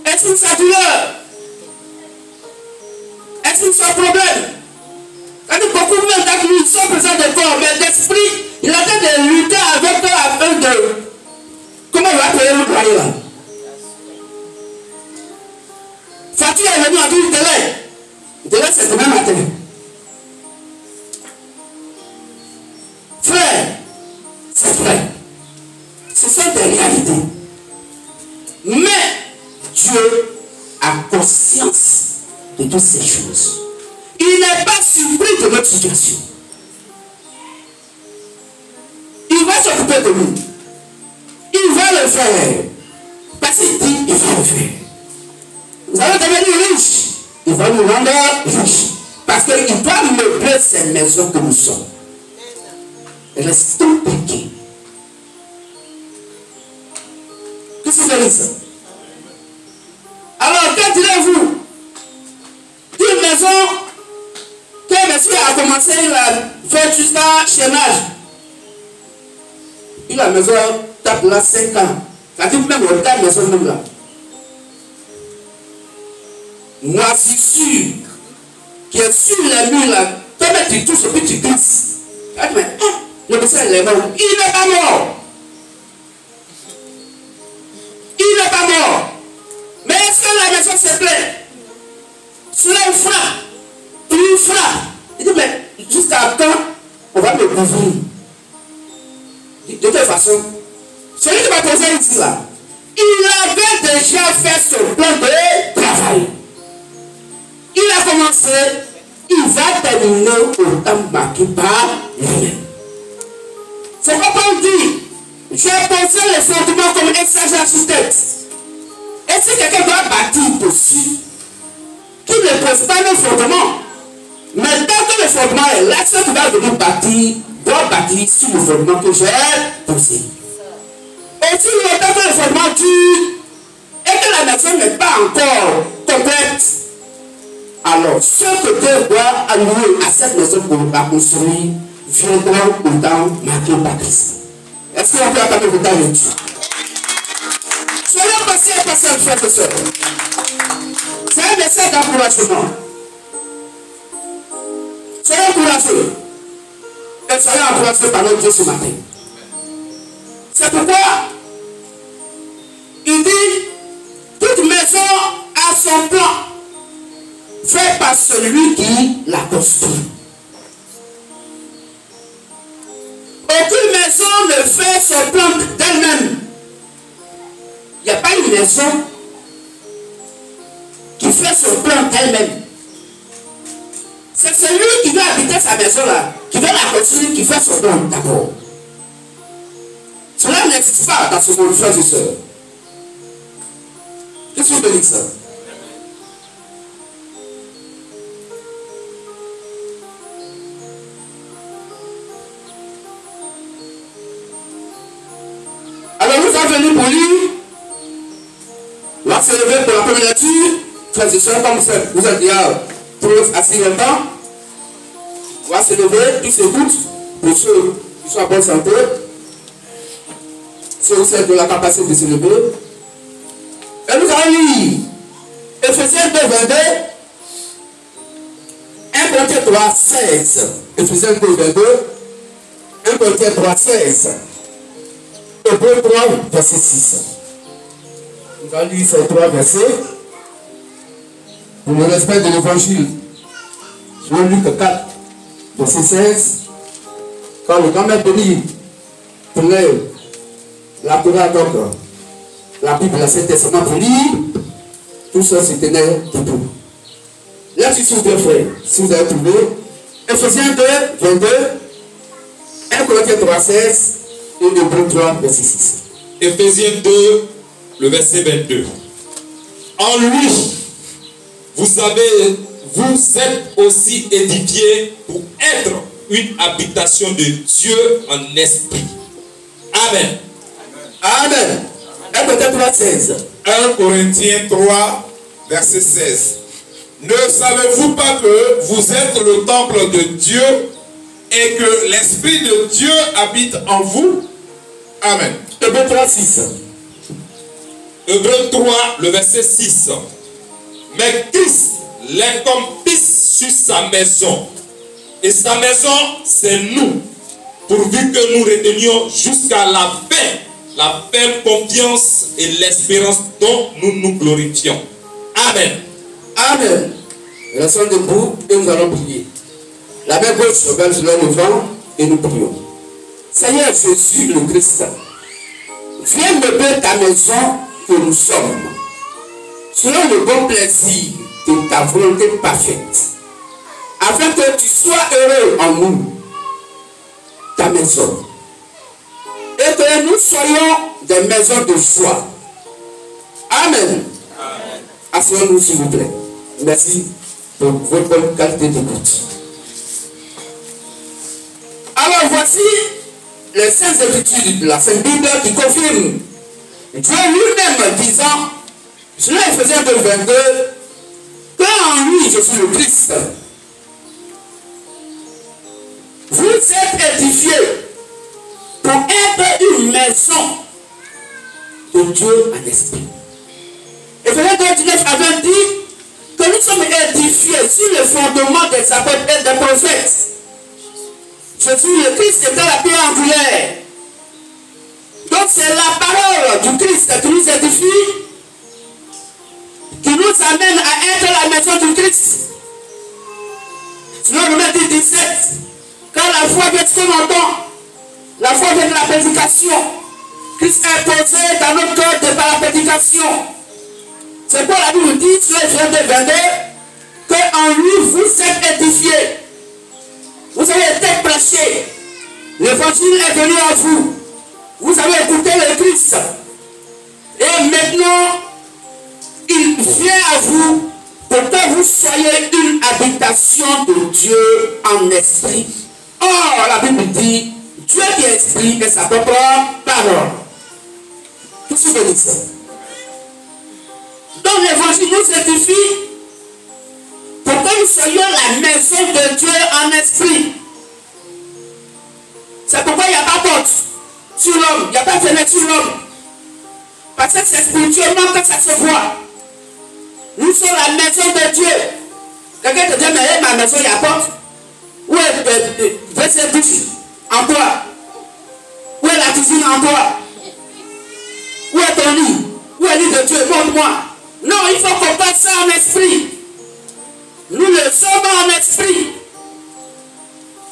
exprime sa douleur, exprime son problème. Beaucoup même d'entre nous sont présents de corps, mais d'esprit, il a train de lutter avec eux afin de. Comment il va payer le loyer là? Fatih est venu en dire délai. Délai, c'est demain matin. Frère, c'est vrai. Ce sont des réalités. Mais Dieu a conscience de toutes ces choses. Il n'est pas surpris de notre situation. Il va s'occuper de nous. Il va le faire. Parce qu'il dit, il va le faire. Nous allons devenir riches. Il va nous rendre riches. Parce qu'il doit meubler ces maisons que nous sommes. Restons piqués. Qu'est-ce que vous dites ça? Alors, que direz-vous d'une maison que monsieur a commencé à faire jusqu'à chaînage? La maison tape là 5 ans. Ça dit même au tas de maison même là. Moi, je suis sûr qui est sur les murs là, toi tu touches et puis tu glisses. Le monsieur est mort. Il n'est pas mort. Il n'est pas mort. Mais est-ce que la maison se plaît? Cela il frappe. Il frappe. Il dit, mais jusqu'à quand on va me couvrir? De toute façon, celui qui va poser ici là, il avait déjà fait son plan de travail. Il a commencé, il va terminer au temps marqué par lui-même. C'est pourquoi on dit, j'ai pensé les fondements comme un sage architecte. Et si quelqu'un doit bâtir dessus, qu'il ne pose pas le fondement, mais tant que le fondement est là, celui qui va venir bâtir, doit bâtir sur le fondement que j'ai posé. Et si longtemps que le fondement dure et que la maison n'est pas encore complète, alors ceux que Dieu doit allouer à cette maison pour la construire viendront au temps marqué par Christ. Est-ce qu'on peut attendre le temps de Dieu? Soyons patients, frères et sœurs. C'est un message d'encouragement. Soyons courageux. Et soyons encouragés par notre Dieu ce matin. C'est pourquoi il dit, toute maison a son plan, fait par celui qui l'a construit. Aucune maison ne fait son plan d'elle-même. Il n'y a pas une maison qui fait son plan d'elle-même. C'est celui qui veut habiter sa maison là, qui veut la construire, qui fait son plan d'abord. Cela n'existe pas dans ce monde, frères et sœurs. Qu'est-ce que vous dites ça? Alors nous sommes venus pour lire On va se lever pour la première lecture. Frères et sœurs, comme vous êtes là pour assez longtemps, on va se lever, tous écoutent, pour ceux qui sont en bonne santé, ceux qui ont de la capacité de se lever. Et nous allons lire Ephésiens 2, 22, 1 Corinthiens 3, 16. Ephésiens 2, 22, 1 Corinthiens 3, 16. Hébreux 3, verset 6. Nous allons lire ces 3 versets pour le respect de l'évangile. Je vais Luc 4, verset 16. Quand le grand-mère de l'île prenait la Torah, donc la Bible, l'Ancien Testament pour lire, tout ça se tenait debout. Là, tu s'ouvres, frère, si vous avez trouvé, Ephésiens 2, 22, 1 Corinthiens 3, 16 et Hébreux 3, verset 6. Ephésiens 2, le verset 22. En lui, vous êtes aussi édifiés pour être une habitation de Dieu en esprit. Amen. Amen. 1 Corinthiens 3, 16. 1 Corinthiens 3, verset 16. Ne savez-vous pas que vous êtes le temple de Dieu et que l'Esprit de Dieu habite en vous? Amen. Hébreux 3, 6. Hébreux 3, le verset 6. Mais Christ l'est comme fils sur sa maison. Et sa maison, c'est nous, pourvu que nous retenions jusqu'à la ferme confiance et l'espérance dont nous nous glorifions. Amen. Amen. Restons debout et nous allons prier. La main gauche regarde sur le vent et nous prions. Seigneur Jésus le Christ, viens meubler ta maison que nous sommes, selon le bon plaisir de ta volonté parfaite, afin que tu sois heureux en nous, ta maison, et que nous soyons des maisons de joie. Amen. Asseyons-nous s'il vous plaît. Merci pour votre bonne qualité d'écoute. Alors voici les saintes écritures de la Sainte Bible qui confirment Dieu lui-même disant, cela Ephésiens 2, 22, que en lui je suis le Christ. Vous êtes édifiés pour être une maison de Dieu en esprit. Ephésiens 2, 19 à 20 dit que nous sommes édifiés sur le fondement des apôtres et des prophètes. Jésus le Christ était la pierre angulaire. Donc c'est la parole du Christ qui nous édifie, qui nous amène à être la maison du Christ. Sinon, Romains 17, quand la foi vient de ce qu'on entend, la foi vient de la prédication. Christ est posé dans notre cœur de par la prédication. C'est quoi la Bible dit sur Ephésiens 2, 22, qu'en lui vous êtes édifiés. Vous avez été prêchés. L'évangile est venu à vous. Vous avez écouté le Christ. Et maintenant, il vient à vous pour que vous soyez une habitation de Dieu en esprit. Or, la Bible dit, Dieu qui est esprit est sa propre parole. Tout ce que dit ça. Donc l'évangile nous édifie pour que nous soyons la maison de Dieu en esprit. C'est pourquoi il n'y a pas porte sur l'homme, il n'y a pas fenêtre sur l'homme. Parce que c'est spirituellement que ça se voit. Nous sommes la maison de Dieu. Quelqu'un te dit, mais ma maison, il y a porte. Où est le douche en toi? Où est la cuisine en toi? Où est ton lit? Où est le lit de Dieu? Montre-moi. Non, il faut qu'on passe ça en esprit. Nous le sommes en esprit.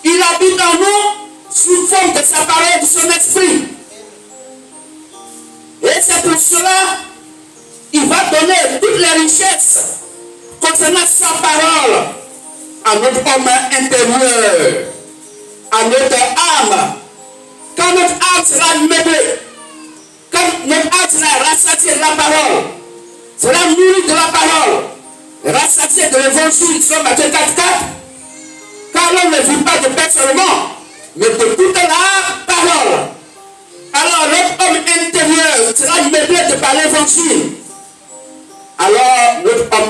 Il habite en nous sous forme de sa parole, de son esprit. Et c'est pour cela il va donner toutes les richesses concernant sa parole à notre homme intérieur, à notre âme. Quand notre âme sera meublée, quand notre âme sera rassasiée de la parole, sera nourrie de la parole, rassasiée de l'évangile, sur Matthieu 4, 4, car l'homme ne vit pas de pain seulement, mais de toute la parole. Alors notre homme intérieur sera meublé de par l'évangile.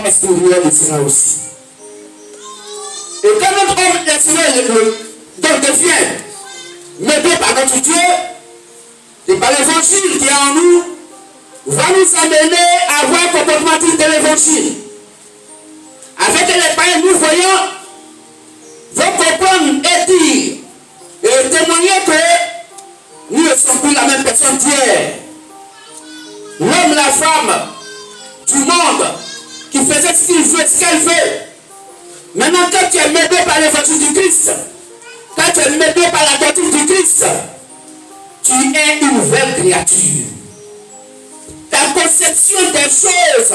extérieur le sera aussi. Et quand notre homme extérieur donc devient mené par notre Dieu, et par l'évangile qui est en nous, va nous amener à avoir un comportement digne de l'évangile. Avec les païens, nous voyons, vont comprendre et dire, et témoigner que nous ne sommes plus la même personne d'hier. L'homme, la femme du monde qui faisait ce qu'il veut, ce qu'elle veut. Maintenant, quand tu es mené par l'évangile du Christ, quand tu es mené par la doctrine du Christ, tu es une nouvelle créature. Ta conception des choses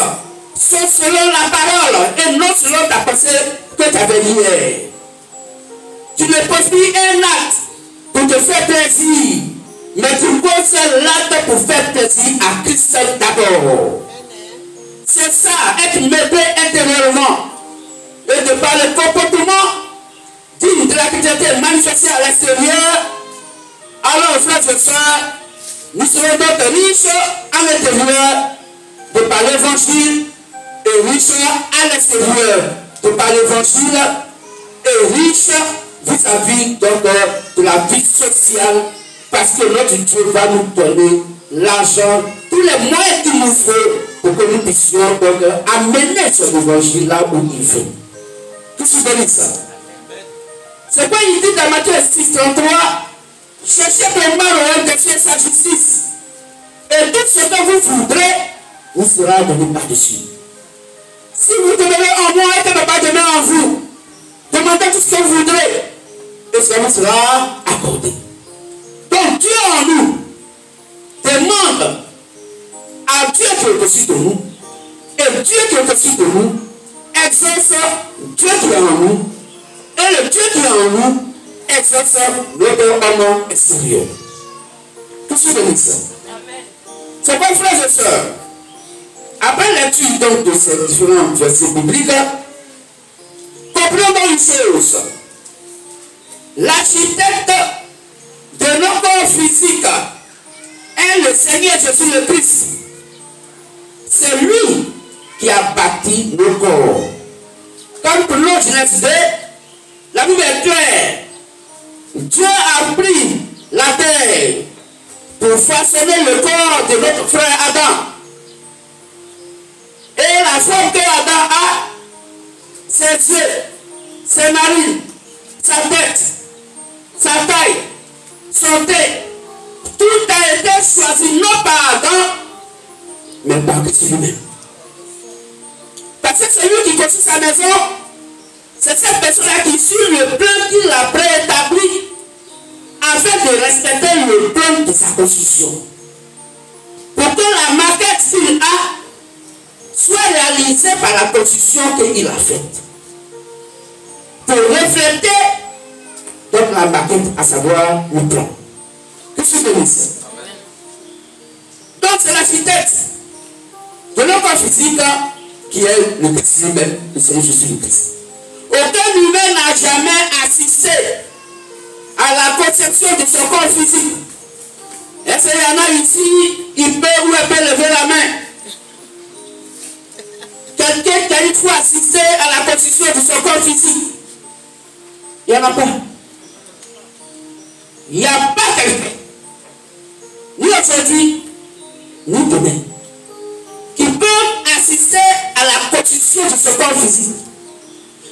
sont selon la parole et non selon ta pensée que tu avais hier. Tu ne poses plus un acte pour te faire plaisir, mais tu poses l'acte pour faire plaisir à Christ d'abord. C'est ça, être mené intérieurement. Et de par le comportement digne de la chrétienté manifestée à l'extérieur, alors frères et sœurs, nous serons donc riches à l'intérieur de par l'évangile et riches à l'extérieur de par l'évangile et riches vis-à-vis donc de la vie sociale, parce que notre Dieu va nous donner l'argent, tous les moyens qu'il nous faut pour que nous puissions donc amener ce évangile là où il veut. Tout ce que ça. C'est quoi il dit dans Matthieu 6:33? Cherchez premièrement le royaume de Dieu et sa justice. Et tout ce que vous voudrez vous sera donné par-dessus. Si vous demeurez en moi et que ne pas demeurer en vous, demandez tout ce que vous voudrez et cela vous sera accordé. Donc Dieu en nous demande à Dieu qui est au-dessus de nous, et Dieu qui est au-dessus de nous exauce Dieu qui est en nous, et le Dieu qui est en nous exauce notre homme extérieur. Tout ce que nous sommes. C'est quoi, frères et sœurs? Après l'étude donc de ces différents versets bibliques, comprenons une chose. L'architecte de nos corps physiques est le Seigneur Jésus le Christ. C'est lui qui a bâti nos corps. Comme pour l'autre Genèse 2, la Bible est claire. Dieu a pris la terre pour façonner le corps de notre frère Adam. Et la forme que Adam a, ses yeux, ses narines, sa tête, sa taille, son thé, tout a été choisi non par Adam, mais par Christ lui-même. Parce que c'est lui qui construit sa maison, c'est cette personne-là qui suit le plan qu'il a préétabli afin de respecter le plan de sa construction. Pour que la maquette qu'il a soit réalisée par la construction qu'il a faite. Pour refléter donc la maquette, à savoir le plan. Que ce que nous sommes. Donc c'est l'architecte de notre corps physique qui est le Christ lui-même, le Seigneur Jésus le Christ. Aucun humain n'a jamais assisté à la conception de son corps physique. Est-ce qu'il y en a ici, il peut ou elle peut lever la main? Quelqu'un qui a une fois assisté à la constitution de son corps physique? Il n'y en a pas. Il n'y a pas quelqu'un, ni aujourd'hui, ni demain, qui peut assister à la constitution de son corps physique.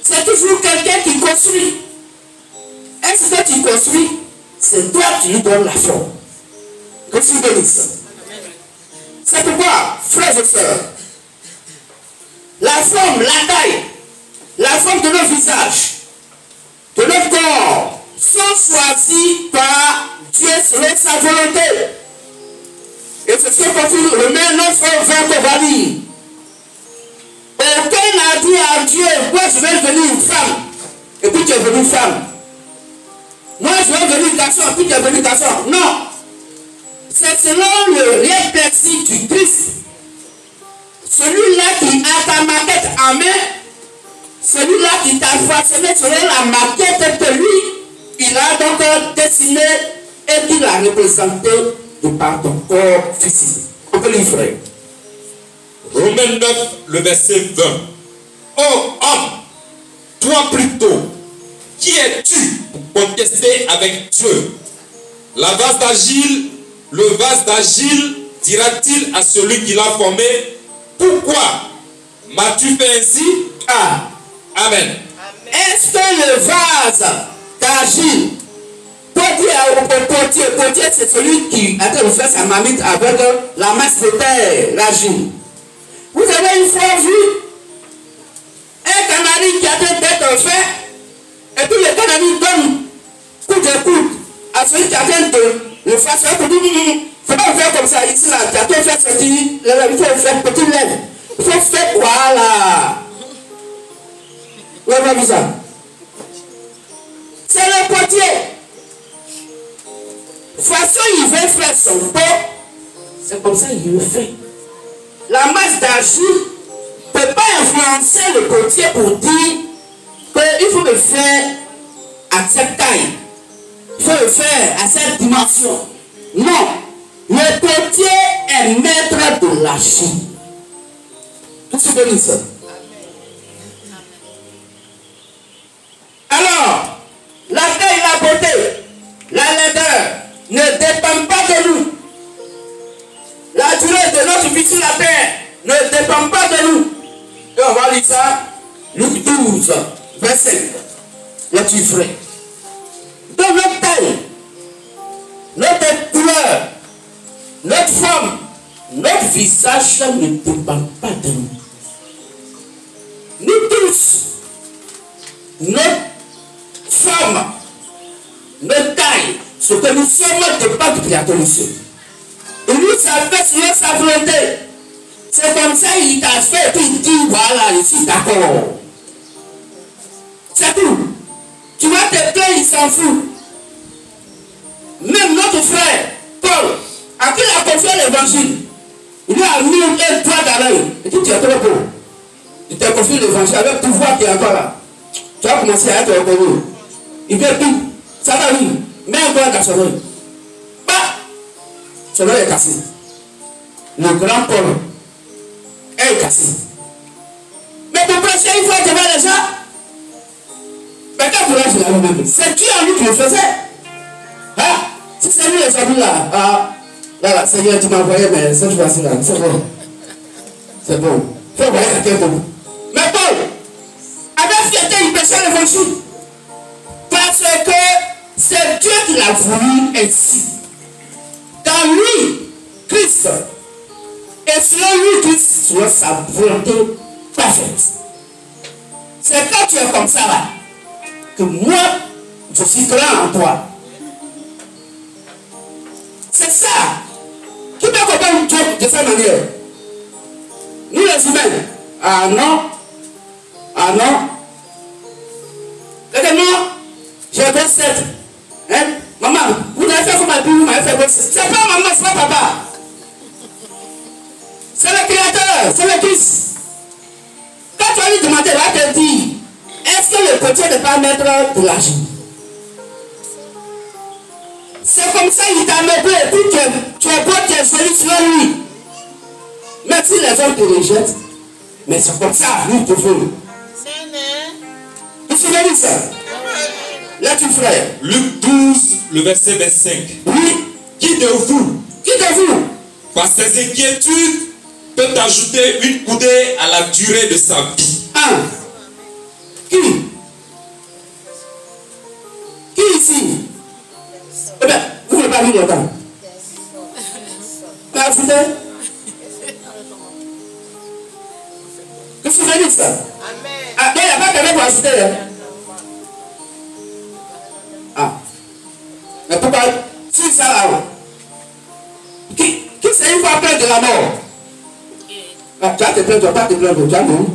C'est toujours quelqu'un qui construit. Est-ce que tu construis? C'est toi qui lui donnes la forme. Que tu bénisses. C'est pourquoi, frères et sœurs, la forme, la taille, la forme de nos visages, de notre corps, sont choisis par Dieu selon sa volonté. Et c'est ce que confirme Romains 9:20 qu'on va lire. Aucun n'a dit à Dieu, moi je vais devenir une femme, et puis tu es devenu femme. Moi je vais devenir garçon, et puis tu es devenu garçon. Non. C'est selon le réel plaisir du Christ. Celui-là qui a ta maquette en main, celui-là qui t'a façonné selon la maquette que lui, il a donc dessiné et qu'il a représenté de par ton corps physique. On peut lire, frère. Romains 9, le verset 20. Oh homme, toi plutôt, qui es-tu pour contester avec Dieu? Le vase d'Agile dira-t-il à celui qui l'a formé, pourquoi m'as-tu fait ainsi? Ah. Amen. Est-ce que le vase d'Agile peut dire au potier, c'est celui qui a été fait sa marmite avec la masse de terre, l'Agile. Vous avez une fois vu un canari qui a été d'être fait, et puis le canari donne coup de coude à celui qui a été de le faire ça pour dire, il ne faut pas faire comme ça, ici là, tu as tout fait sortir, il faut faire petit lèvre, il faut faire quoi là? Vous avez vu ça? C'est le potier. De toute façon, il veut faire son pot, c'est comme ça qu'il le fait. La masse d'Agile ne peut pas influencer le potier pour dire qu'il faut le faire à cette taille. Il faut le faire à cette dimension. Non. Le potier est maître de l'Agile. Tout ce que nous sommes. Alors, la taille, la beauté, la laideur ne dépend pas de nous. La durée de notre vie sur la terre ne dépend pas de nous. Et on va lire ça, Luc 12, verset 5. Là, tu ferais. Dans notre taille, notre couleur, notre forme, notre visage ne dépend pas de nous. Nous tous, notre forme, notre taille, ce que nous sommes dépend du Créateur du ciel. Et lui, ça fait selon sa volonté. C'est comme ça, il t'a fait, et puis il dit, voilà, je suis d'accord. C'est tout. Tu vas te plaindre, il s'en fout. Même notre frère, Paul, à qui il a confié l'évangile, il lui a mis un doigt dans l'œil. Il dit, tu es trop beau. Il t'a confié l'évangile avec pouvoir qui est encore là. Tu vas commencer à être reconnu. Il veut tout. Ça va lui. Mets un doigt dans son œil. Bah! Son œil est cassé. Le grand Paul est cassé. Mais pour prêcher, il faut être devant les gens. Mais quand tu lâches la lui-même, c'est qui en lui qui le faisait? Hein? Si c'est lui les amis là, là, Seigneur, tu m'as envoyé, mais cette fois-ci là, c'est bon. C'est bon. Il faut envoyer quelqu'un pour vous. Mais Paul, avec fierté, il prêchait l'évangile. Parce que c'est Dieu qui l'a voulu ainsi. Dans lui, Christ, et selon lui, Christ, selon sa volonté parfaite. C'est quand tu es comme ça là, que moi, je suis grand en toi. C'est ça. Qui peut comprendre Dieu de cette manière? Nous les humains. Ah non. Ah non. Regardez-moi. J'ai 27. Hein? Maman, vous avez fait comme ma vie, vous m'avez fait 27. C'est pas maman, c'est pas papa. C'est le Créateur, c'est le Christ. Quand tu vas lui demander, il va te dire, est-ce que le potier n'est pas maître de l'argent? C'est comme ça qu'il t'a meublé, et puis tu es beau, tu es joli sur lui. Même si les hommes te rejettent, mais c'est comme ça, lui te veut. Tu te souviens de ça? Là, tu frère. Luc 12, le verset 25. Oui. Qui de vous, par ses inquiétudes, peut ajouter une coudée à la durée de sa vie? Qui? Qui ici? Eh bien, vous ne l'avez pas vu longtemps. Mais ajoutez. Qu'est-ce que vous avez dit ça? Ah, mais il n'y a pas quelqu'un pour ajouter. Ah. Mais pourquoi? Si ça là. Qui c'est une fois près de la mort? Ah, tu vas te plaindre, tu vas pas te plaindre, tu vas mourir.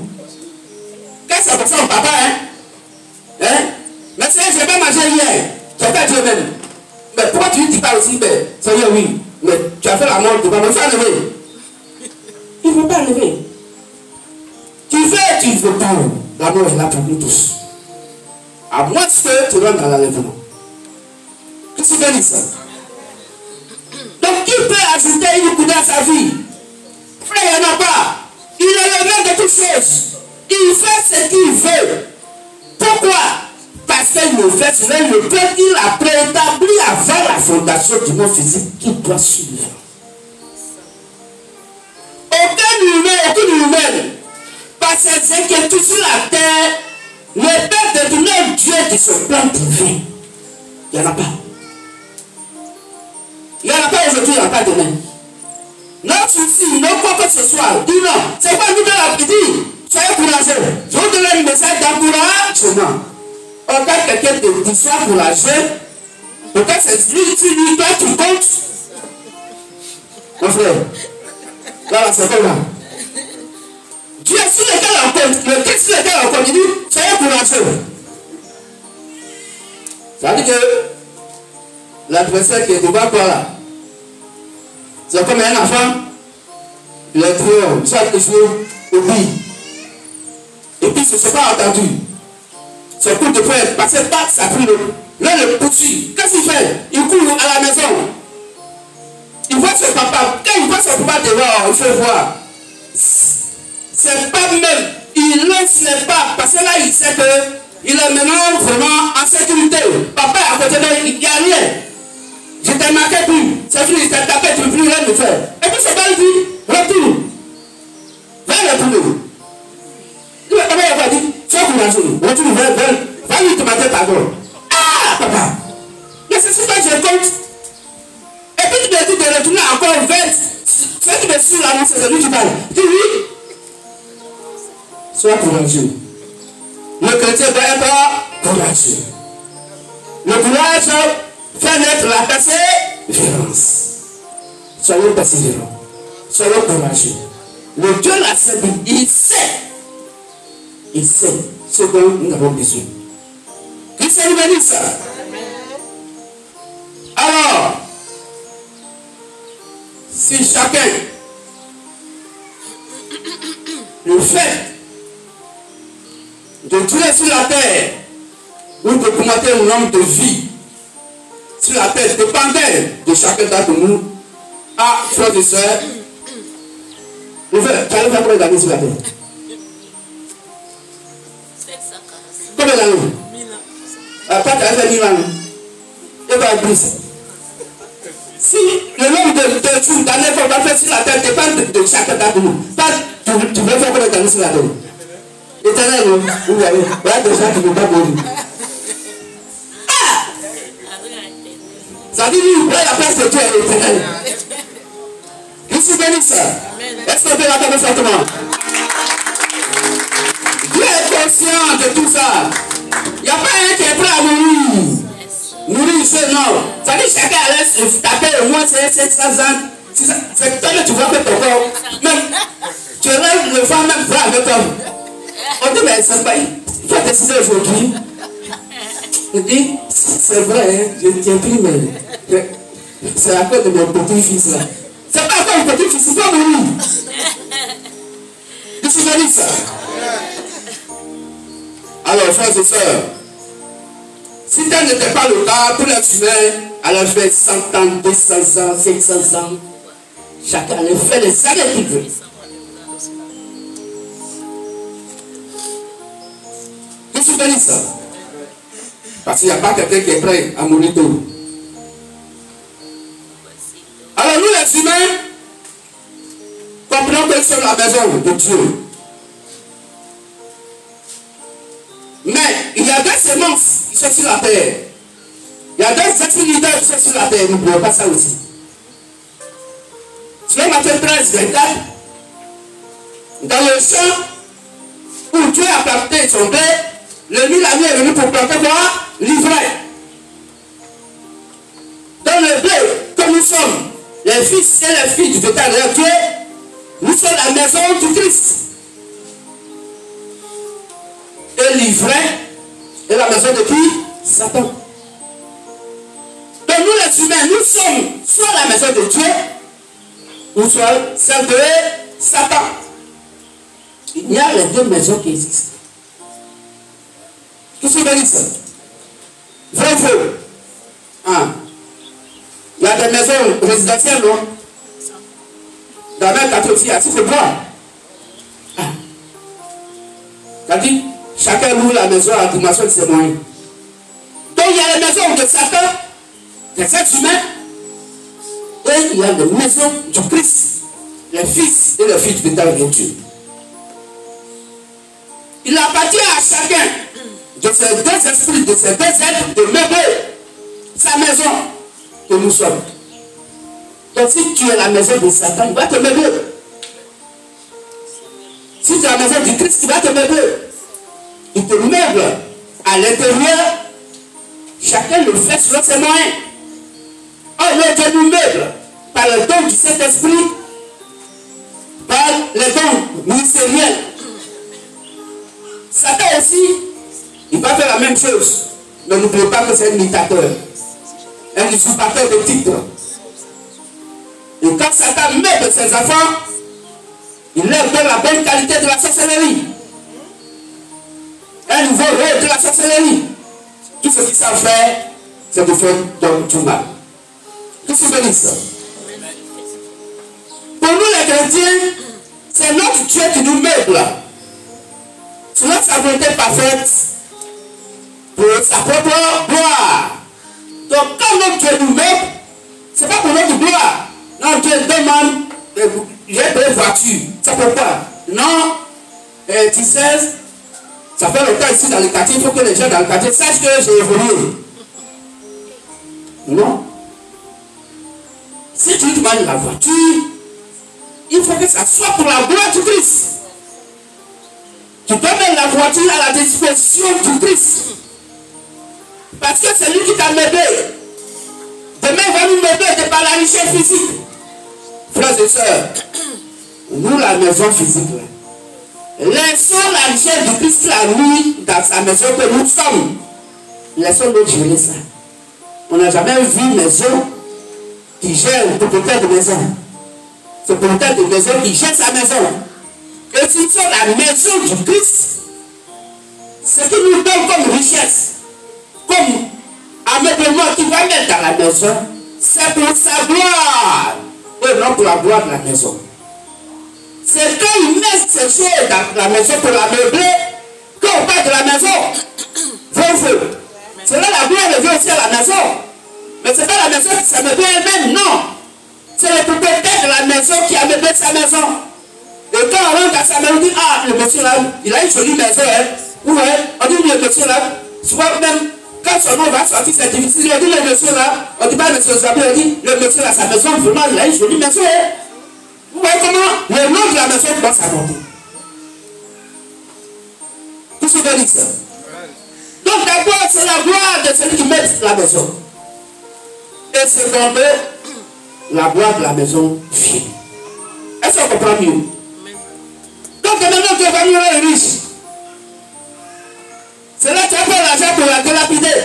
Qu'est-ce que ça fait son papa, hein? Hein? Mais c'est je vais pas manger hier. Tu as fait Dieu même. Mais pourquoi tu ne dis pas aussi, mais Seigneur, oui, mais tu as fait la mort, tu vas me faire lever. Il ne veut pas lever. Tu veux, tu ne veux pas. La mort est là pour nous tous. À moins que tu rentres dans l'enlèvement. Qu'est-ce que tu veux dire ça? Donc, qui peut ajouter une coudée à sa vie? Frère, il n'y en a pas. Il est le maître de toutes choses. Il fait ce qu'il veut. Pourquoi? Parce qu'il le fait selon le plan qu'il a préétabli avant la fondation du monde physique qu'il doit suivre. Aucun humain, par ses inquiétudes sur la terre, ne peut détourner Dieu de son plan privé. Il n'y en a pas. Il n'y en a pas aujourd'hui, il n'y en a pas demain. Notre souci, non quoi que ce soit, dis non. C'est quoi nous qui dit? Soyez courageux. Je vous donne un message d'encouragement. Quand quelqu'un te dit sois courageux, peut-être c'est lui, toi tu comptes. Mon frère, là, c'est comme là. Dieu sur lequel on compte, le texte sur lequel on compte, il dit soyez courageux. Ça veut dire que l'adversaire qui est devant toi là, c'est comme un enfant, il est trop, chaque jour, oublie. Et puis, ce n'est pas entendu. Ce coup de poing, parce que pas ça prie le poursuit. Qu'est-ce qu'il fait? Il court à la maison. Il voit son papa. Quand il voit son papa dehors, il faut voir. C'est pas même. Il lance les pas. Parce que là, il sait qu'il est maintenant vraiment en sécurité. Papa à côté de lui, il n'y a rien. Je t'ai marqué plus. C'est fini, je t'ai tapé, tu ne peux plus rien me faire. Et puis, c'est pas lui dit, retourne. Va retourner. Il va dire, sois courageux. Retourne, va lui demander pardon. Ah, papa. Mais c'est ce que je compte. Et puis, tu me dis de retourner encore 20. Ceux qui me suivent là, c'est lui qui parle. Dis oui. Sois courageux. Le chrétien doit être courageux. Le courage fait naître la persévérance. Soyez persévérants. Soyez courageux. Le Dieu l'a servi. Il sait ce dont nous avons besoin. Christ nous dit ça. Alors, si chacun le fait de tuer sur la terre ou de commenter un nombre de vie sur la terre dépendait de chacun d'entre nous, à frères et sœurs, tu allais faire combien d'années sur la terre? Combien d'années? 1000 ans. Toi, tu as fait 1000 ans. Et pas plus. Si le nombre de jours d'années qu'on va faire sur la terre dépend de chacun d'entre nous, tu veux faire combien d'années sur la terre? Éternel, vous avez des gens qui ne vont pas mourir. Ah! Ça dit, lui, là, la place de Dieu est éternelle. Christ bénisse ça. Est-ce qu'on peut l'attendre fortement? Dieu est conscient de tout ça. Il n'y a pas un qui est prêt à mourir. Mourir, c'est non. Ça dit, chacun allait se taper au moins 700 ans. C'est toi que tu vois que ton corps, même, tu lèves le vent même bras avec toi. On dit, mais c'est pas, il faut décider aujourd'hui. Il dit, c'est vrai, hein, je ne tiens plus, mais c'est à cause de mon petit-fils là. C'est pas encore mon petit-fils, c'est pas mourir. Tu te souviens de ça? Alors, frères et sœurs, si tel n'était pas le cas, tous les humains allaient faire 100 ans, 200 ans, 500 ans. Chacun allait faire les années qu'il veut. Tu te souviens de ça? Parce qu'il n'y a pas quelqu'un qui est prêt à mourir tôt. Alors nous les humains, comprenons que nous sommes la maison de Dieu. Mais il y a des semences qui sont sur la terre. Il y a des activités qui sont sur la terre. N'oublions pas ça aussi. Sur Matthieu 13, 24, dans le champ où Dieu a planté son blé, le milagre est venu pour planter quoi? L'ivraie. Dans le blé, comme nous sommes les fils et les filles du vétéran de Dieu, nous sommes la maison du Christ. Et l'ivraie est la maison de qui? Satan. Donc nous les humains, nous sommes soit la maison de Dieu, ou soit celle de Satan. Il y a les deux maisons qui existent. Qu'est-ce que vous dites ça? Vrai ou faux? Ah. Il y a des maisons résidentielles, non? Dans le même quartier aussi, à Tifo-Bois. Ah. C'est-à-dire, chacun loue la maison à la dimension de ses moyens. Donc il y a les maisons de Satan, des êtres humains, et il y a les maisons du Christ, les fils et les filles du véritable Dieu. Il appartient à chacun de ces deux esprits, de ces deux êtres, de meubler sa maison que nous sommes. Donc si tu es la maison de Satan, il va te meubler. Si tu es la maison du Christ, il va te meubler. Il te meuble à l'intérieur. Chacun le fait selon ses moyens. Oh, le Dieu nous meuble par le don du Saint-Esprit, par les dons ministériels. Satan aussi, il va faire la même chose. Mais n'oubliez pas que c'est un imitateur, un usurpateur de titres. Et quand Satan meuble ses enfants, il leur donne la bonne qualité de la sorcellerie. Un nouveau rôle de la sorcellerie. Tout ce qu'ils savent faire, c'est de faire du mal. Que se bénisse. Pour nous les chrétiens, c'est notre Dieu qui nous meuble. Selon sa volonté parfaite, pour sa propre gloire. Donc quand notre Dieu nous meuble, ce n'est pas pour notre gloire. Non, Dieu demande, j'ai des voitures. C'est pourquoi? Non, tu sais, ça fait longtemps ici dans le quartier, il faut que les gens dans le quartier sachent que j'ai évolué. Non. Si tu demandes la voiture, il faut que ça soit pour la gloire du Christ. Tu dois mettre la voiture à la disposition du Christ. Parce que c'est lui qui t'a meubé. Demain, il va nous meubler de par la richesse physique. Frères et sœurs, nous, la maison physique, laissons la richesse du Christ la nuit dans sa maison que nous sommes. Laissons-nous gérer ça. On n'a jamais vu une maison qui gère le propriétaire de maison. C'est le propriétaire de maison qui gère sa maison. Et si c'est la maison du Christ, ce qui nous donne comme richesse, comme ameublement qu'il va mettre dans la maison, c'est pour sa gloire et non pour la gloire de la maison. C'est quand il met ces choses dans la maison pour la meubler, quand on parle de la maison, c'est là la gloire revient aussi à la maison. Mais ce n'est pas la maison qui s'est meublée elle-même, non. C'est le propriétaire de la maison qui a meublé sa maison. Et quand on rentre dans sa maison, on dit, ah, le monsieur là, il a une jolie maison, hein. Ouais, on dit, le monsieur là, souvent même, quand son nom va sortir, c'est difficile. On dit, le monsieur là, on dit pas monsieur Zabé, on dit, le monsieur là, sa maison, vraiment, il a une jolie maison, hein. Vous voyez comment le nom de la maison doit s'aborder. Tout ce que dit ça. Donc d'abord, c'est la gloire de celui qui met la maison. Et secondo, la gloire de la maison vient. Est-ce qu'on comprend mieux? Donc maintenant, tu vas venir riche. C'est là que tu as pris l'argent pour la délapider.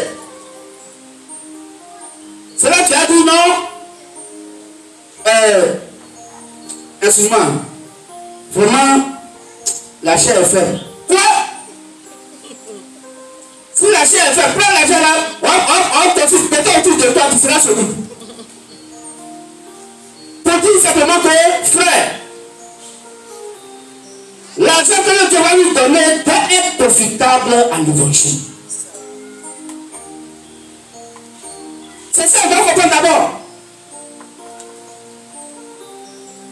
C'est là que tu as dit non. Excuse-moi. Vraiment, la chair est faible. Quoi? Si la chair est faible, prends l'argent là, on te dit, mettons autour de toi, tu seras celui. Pour dire simplement que, frère, l'argent que Dieu va nous donner doit être profitable à l'évangile. C'est ça qu'on doit comprendre d'abord.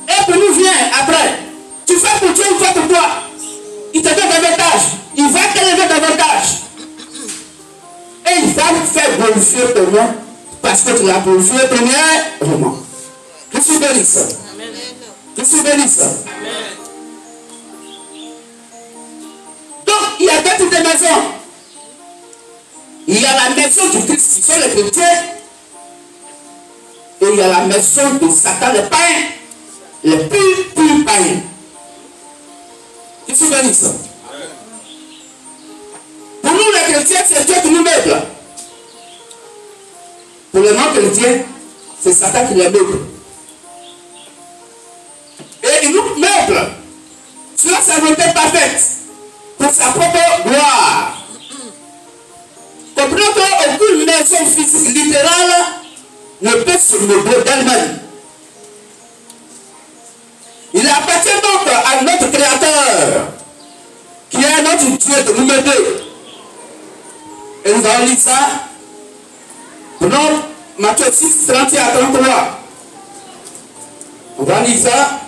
Et pour nous vient après. Tu fais pour Dieu, il fait pour toi. Il te donne davantage. Il va t'élever davantage. Et il va te faire glorifier ton nom parce que tu l'as glorifié premièrement. Je suis béni ça. Je suis béni ça. Donc, il y a deux types de maisons. Il y a la maison du Christ qui sont les chrétiens. Et il y a la maison de Satan, les païens. Les plus païens. Je suis béni ça. Pour nous les chrétiens, c'est Dieu qui nous meuble. Pour les non-chrétiens, c'est Satan qui les meuble. Et il nous meuble sur sa volonté parfaite, pour sa propre gloire. Comprenons qu'aucune maison physique littérale ne peut se meubler d'elle-même. Il appartient donc à notre Créateur, qui est notre Dieu, Dieu de nous m'aider. Et nous allons lire ça. Prenons Matthieu 6, 31 à 33. On va lire ça.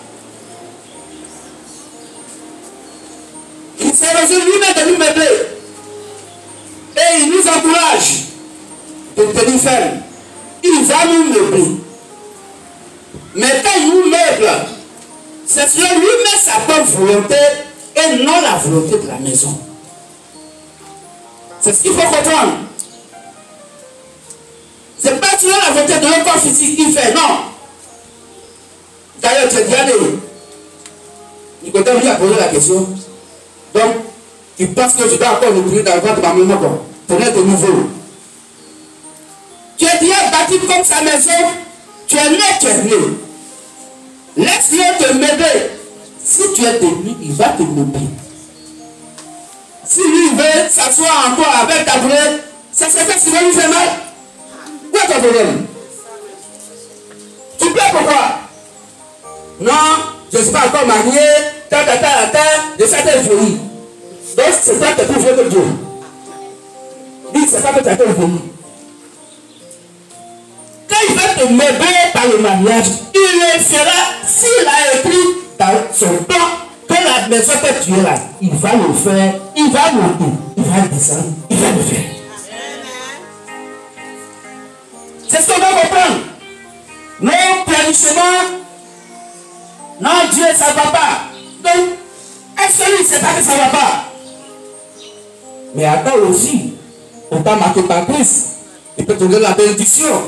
Il s'est résolu lui-même de nous m'aider. Et il nous encourage de tenir ferme. Il va nous meubler. Mais quand il nous meuble, c'est sur lui met sa bonne volonté et non la volonté de la maison. C'est ce qu'il faut comprendre. C'est pas sur la volonté de notre corps physique qu'il fait, non. D'ailleurs, tu es déjà allé. Nicolas lui a posé la question. Donc, tu penses que je dois encore le prier dans le ventre de ma maman pour être de nouveau. Tu es bien bâti comme sa maison. Tu es né, tu es né. Laisse-le te meubler. Si tu es devenu, il va te meubler. Si lui veut s'asseoir encore avec ta boulette, ça se fait souvent lui fait mal. Où est ton problème? Tu plais pourquoi? Non, je ne suis pas encore marié, de certaines folie. Donc c'est toi qui es plus vieux que Dieu. Dis, c'est pas que tu as été folie. Quand il va te meubler par le mariage, il le fera s'il a écrit dans son plan que la maison que tu es là, il va le faire, il va monter, il va descendre, il va le faire. C'est ce qu'on doit comprendre. Nos planifements, non, Dieu, ça ne va pas. Donc, celui, c'est pas que ça ne va pas. Mais attends aussi, on t'a marqué par Christ, il peut te donner la bénédiction.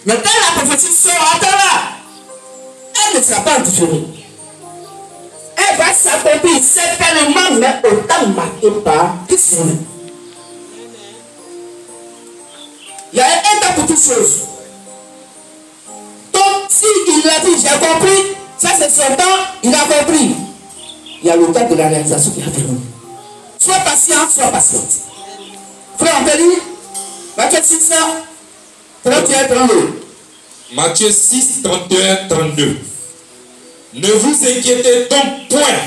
Mais quand la prophétie sort, attends là, elle ne sera pas différente. Elle va s'accomplir certainement, mais on t'a marqué par Christ. Il y a un temps pour toutes choses. Donc, s'il a dit, j'ai compris, ça c'est son temps, il a compris. Il y a le temps de la réalisation qui a fait. Sois patient, sois patiente. Frère, on peut lire Matthieu 6, 31, 32. Matthieu 6, 31, 32. Ne vous inquiétez donc point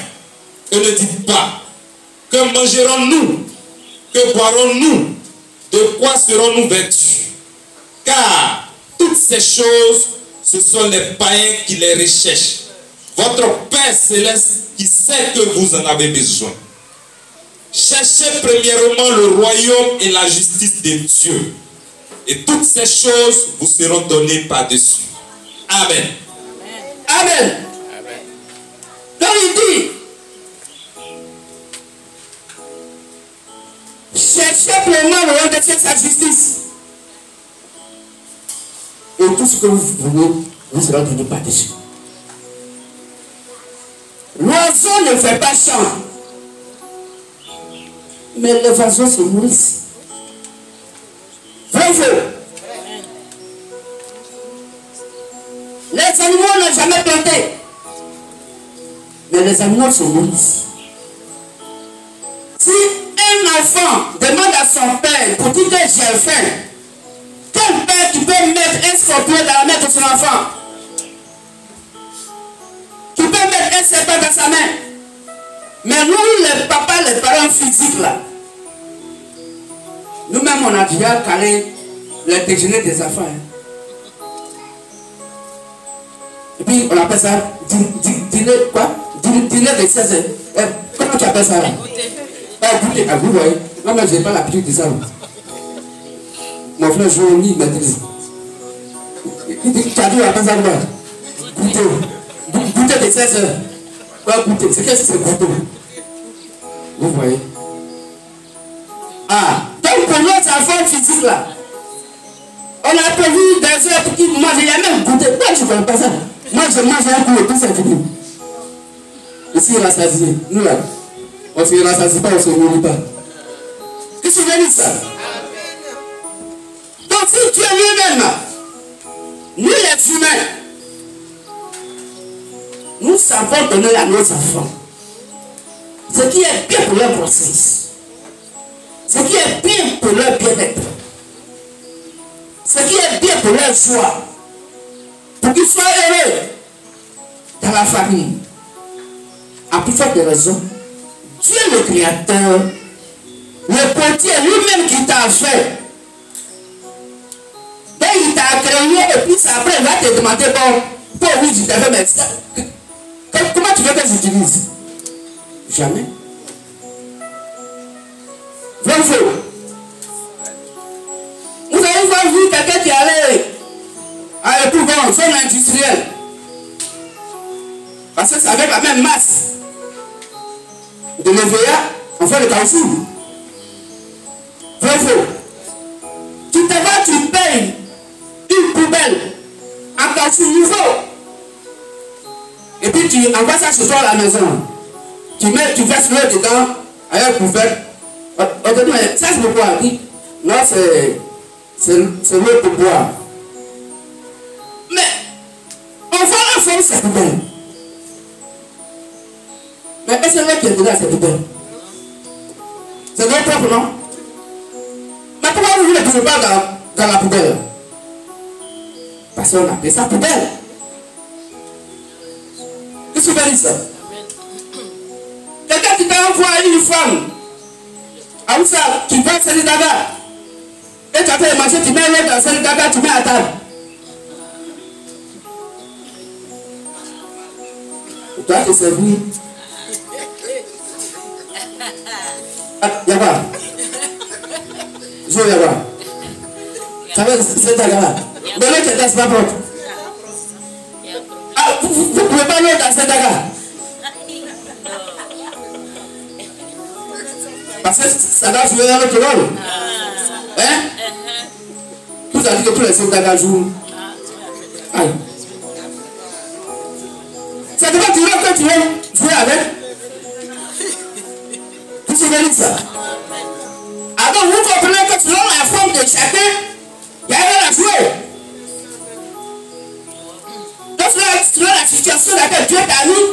et ne dites pas que mangerons-nous, que boirons-nous, de quoi serons-nous vêtus? Car toutes ces choses, ce sont les païens qui les recherchent. Votre Père céleste qui sait que vous en avez besoin. Cherchez premièrement le royaume et la justice de Dieu. Et toutes ces choses vous seront données par-dessus. Amen. Amen. Amen. Donc il dit, cherchez premièrement le royaume de Dieu et sa justice. Et tout ce que vous voulez, vous serez donné par-dessus. L'oiseau ne fait pas champ, mais les oiseaux se nourrissent. Vrai ou faux? Les animaux n'ont jamais planté, mais les animaux se nourrissent. Si un enfant demande à son père pour dire que j'ai faim, quel père qui peut mettre un scorpion dans la main de son enfant? Qui peut mettre un serpent dans sa main? Mais nous, les papas, les parents physiques là, nous-mêmes on a déjà calé le déjeuner des enfants. Et puis on appelle ça dîner quoi? Dîner de 16 heures. Comment tu appelles ça là? Goûter. Ah, vous voyez. Moi, je n'ai pas l'habitude de ça. Mon frère Johnny il m'a dit. Tu as dit on appelle ça quoi? Goûter. Goûter de 16 heures. Quoi goûter? C'est qu'est-ce que c'est goûter? Vous voyez? Ah, donc pour notre enfant physique là, on a prévu des heures pour qu'il mange, il y a même goûté. Pourquoi tu ne connais pas ça? Moi je mange un coup et tout c'est fini. Ici il rassasie. Nous là, on ne se rassasie pas, on ne se nourrit pas. Qu'est-ce que tu veux dire ça? Donc si tu es lui-même, nous les humains, nous savons donner à nos enfants ce qui est bien pour leur conscience. Ce qui est bien pour leur bien-être. Ce qui est bien pour leur joie. Pour qu'ils soient heureux dans la famille. À plus forte raison, Tu es le créateur, le potier lui-même qui t'a fait. Donc il t'a créé et puis après il va te demander, bon, pour oui, je t'avais mais ça. Comment tu veux que j'utilise? Jamais. Vrai ou faux? Vous avez vu quelqu'un qui allait à l'épouvant, zone industrielle. Parce que c'est avec la même masse de l'EVA, on fait le caoutchouc. Vrai ou faux? Tu te vas, tu payes une poubelle en caoutchouc nouveau. Et puis tu envoies ça chez toi à la maison. Tu verses l'eau dedans avec une poubelle. Ça c'est pourquoi? Non, c'est l'eau pour boire. Mais on va la faire cette poubelle. Mais est-ce que c'est l'eau qui est dedans cette poubelle? C'est l'eau propre, non? Mais pourquoi vous ne le trouvez pas dans la poubelle? Parce qu'on appelle ça poubelle. Qu'est-ce que vous dire ça? Quelqu'un qui t'a envoyé une femme à où ça, qui va se les dagas. Et tu as fait manger, tu mets l'autre dans ce dagas, tu mets à table. Tu dois te servir. Yaba. Jo Yaba. Ça va, c'est dagas. Mais l'autre, c'est pas propre. Ah, vous ne pouvez pas l'autre dans ce dagas. Parce que ça doit jouer dans notre rôle. Hein? Vous avez dit que tous les 5 dagas jouent. Aïe. Ça devrait durer que tu veux jouer avec. Vous savez ça? Alors vous comprenez que selon la forme de chacun, il y a rien à jouer. Donc selon la situation dans laquelle Dieu t'a mis,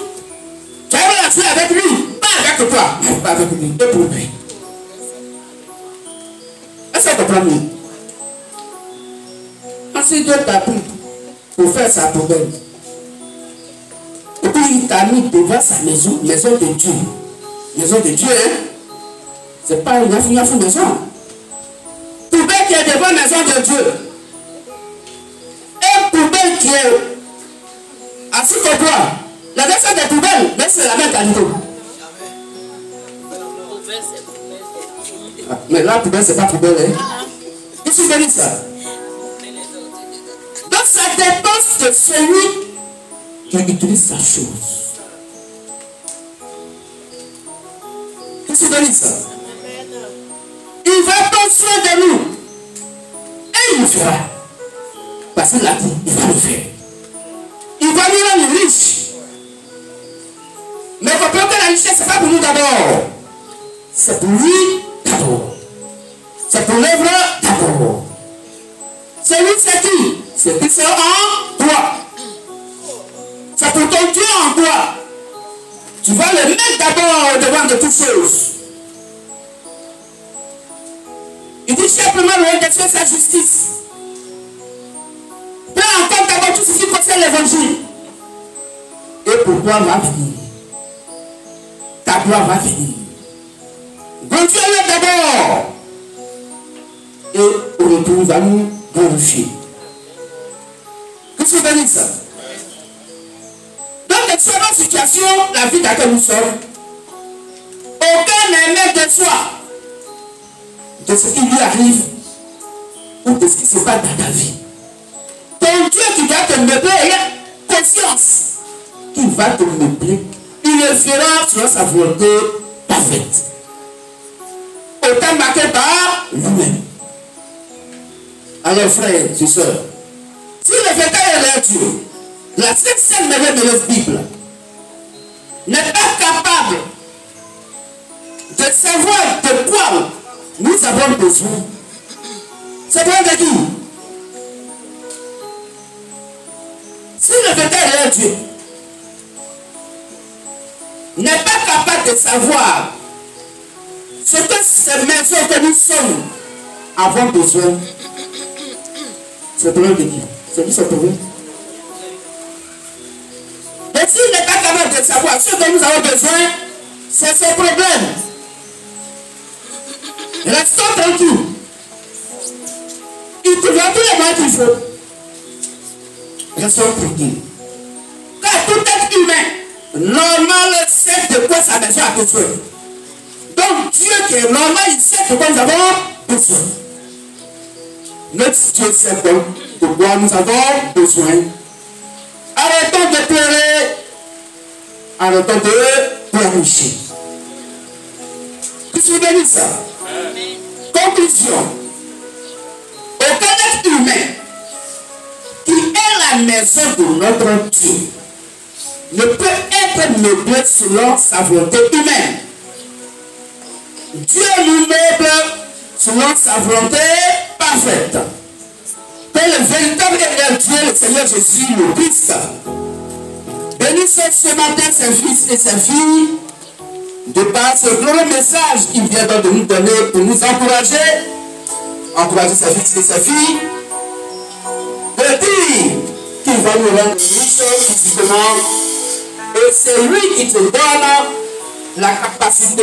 tu as rien à jouer avec lui. Pas avec toi. Pas avec lui. Et pour lui. Est-ce que tu comprends mieux? Ensuite Dieu t'a pris pour faire sa poubelle. Et puis il t'a mis devant sa maison, maison de Dieu. Maison de Dieu, hein? C'est pas une affaire maison. Poubelle qui est devant la maison de Dieu. Et poubelle qui est assis au bois. La version des poubelles, mais c'est la même qualité. Mais là, poubelle, c'est pas poubelle, hein? Qu'est-ce que tu veux dire ça? Donc ça dépend de celui qui utilise sa chose. Qu'est-ce que tu veux dire ça? Il va prendre soin de nous. Et il le fera. Parce qu'il l'a dit, il va le faire. Il va nous rendre riches. Mais comprenez que la richesse, ce n'est pas pour nous d'abord. C'est pour lui d'abord. C'est pour l'œuvre d'abord. C'est lui, c'est qui? C'est qui c'est en toi. C'est pour ton Dieu en toi. Tu vas le mettre d'abord devant de toutes choses. Il dit simplement le de sa justice. Prends en compte d'abord tout ce qui concerne l'évangile. Et pour toi va venir. Ta gloire va venir. Glorifiez-le d'abord. Et au retour, il va nous glorifier. Qu'est-ce que vous dire ça? Dans l'excellente situation, la vie dans laquelle nous sommes, aucun n'est maître de soi. De ce qui lui arrive ou de ce qui se passe dans ta vie. Ton Dieu qui va te meubler, il a conscience qu'il va te meubler. Il le fera selon sa volonté parfaite. Autant marqué par lui-même. Alors frères et sœurs, si le véritable est Dieu, la seule merveilleuse Bible n'est pas capable de savoir de quoi nous avons besoin. C'est besoin de qui? Si le véritable est Dieu n'est pas capable de savoir ce que ces maisons que nous sommes avons besoin, c'est besoin de qui? C'est qui ce problème? Et s'il n'est pas capable de savoir ce que nous avons besoin, C'est son problème. Restons tranquille. Il te va tous les moyens qu'il faut. Restons tranquilles. Car tout être humain, normal, sait de quoi sa maison a besoin. Donc Dieu qui est normal, il sait de quoi nous avons besoin. Notre Dieu sait de quoi nous avons besoin. Arrêtons de pleurer. Arrêtons de planifier. Que tu bénis ça. Conclusion. Aucun être humain qui est la maison de notre Dieu ne peut être meublé selon sa volonté humaine. Dieu nous meuble selon sa volonté parfaite. Que le véritable et réel Dieu, le Seigneur Jésus, le Christ, bénisse ce matin ses fils et ses filles de par ce glorieux message qu'il vient de nous donner pour nous encourager ses fils et ses filles, de dire qu'il va nous rendre riches physiquement, et c'est lui qui te donne la capacité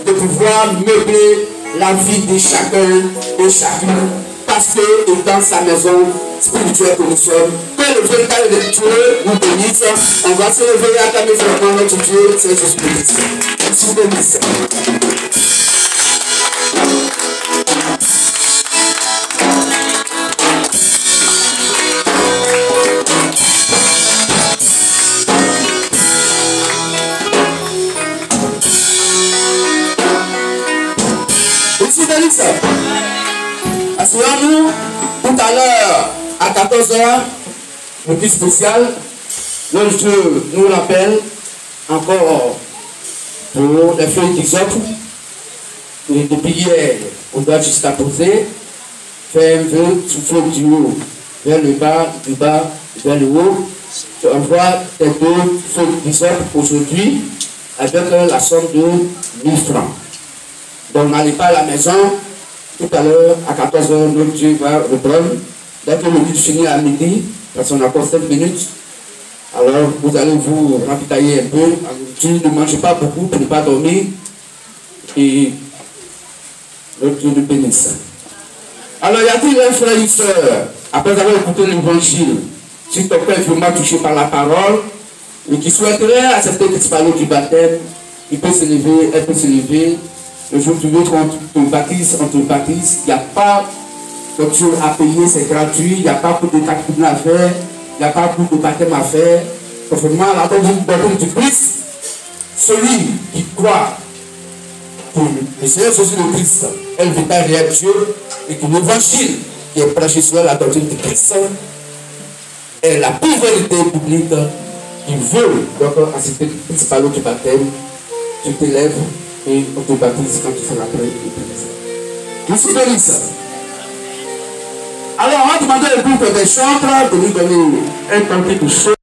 de pouvoir meubler la vie de chacun et chacune, parce que dans sa maison spirituelle que nous sommes, que le véritable Dieu nous bénisse. On va se lever à ta maison dans notre Dieu, c'est Jésus-Christ. Merci bénisse. Merci bénisse. Asseyons-nous tout à l'heure à 14h, le plus spécial. Notre Dieu nous rappelle encore pour les feuilles d'hysope. Et depuis hier, on doit juste poser, faire un vœu, souffler du haut vers le bas, du bas vers le haut. Tu envoies tes 2 feuilles d'hysope aujourd'hui avec la somme de 1000 francs. Donc n'allez pas à la maison. Tout à l'heure, à 14h, notre Dieu va reprendre. Dès que le but finit à midi, parce qu'on a encore 7 minutes, alors vous allez vous ravitailler un peu. Ne mangez pas beaucoup pour ne pas dormir. Et notre Dieu nous bénisse. Alors, y a-t-il un frère et une soeur, après avoir écouté l'évangile, si ton cœur est vraiment touché par la parole, et qui souhaiterait accepter de parler du baptême, il peut se lever, elle peut se lever. Le jour du jour, quand on te baptise, il n'y a pas quelque chose à payer, c'est gratuit, il n'y a pas beaucoup de calcul à faire, il n'y a pas beaucoup de baptême à faire. Conformément à la doctrine du Christ, celui qui croit que le Seigneur Jésus le Christ est le véritable réel Dieu et que l'évangile qui est prêché sur la doctrine du Christ est la pure vérité publique qui veut donc assister le Christ par l'eau du baptême, tu t'élèves et on te baptise quand tu seras prêt. Merci bénisse. Alors on va demander au groupe des chantres de nous donner un cantique de chant.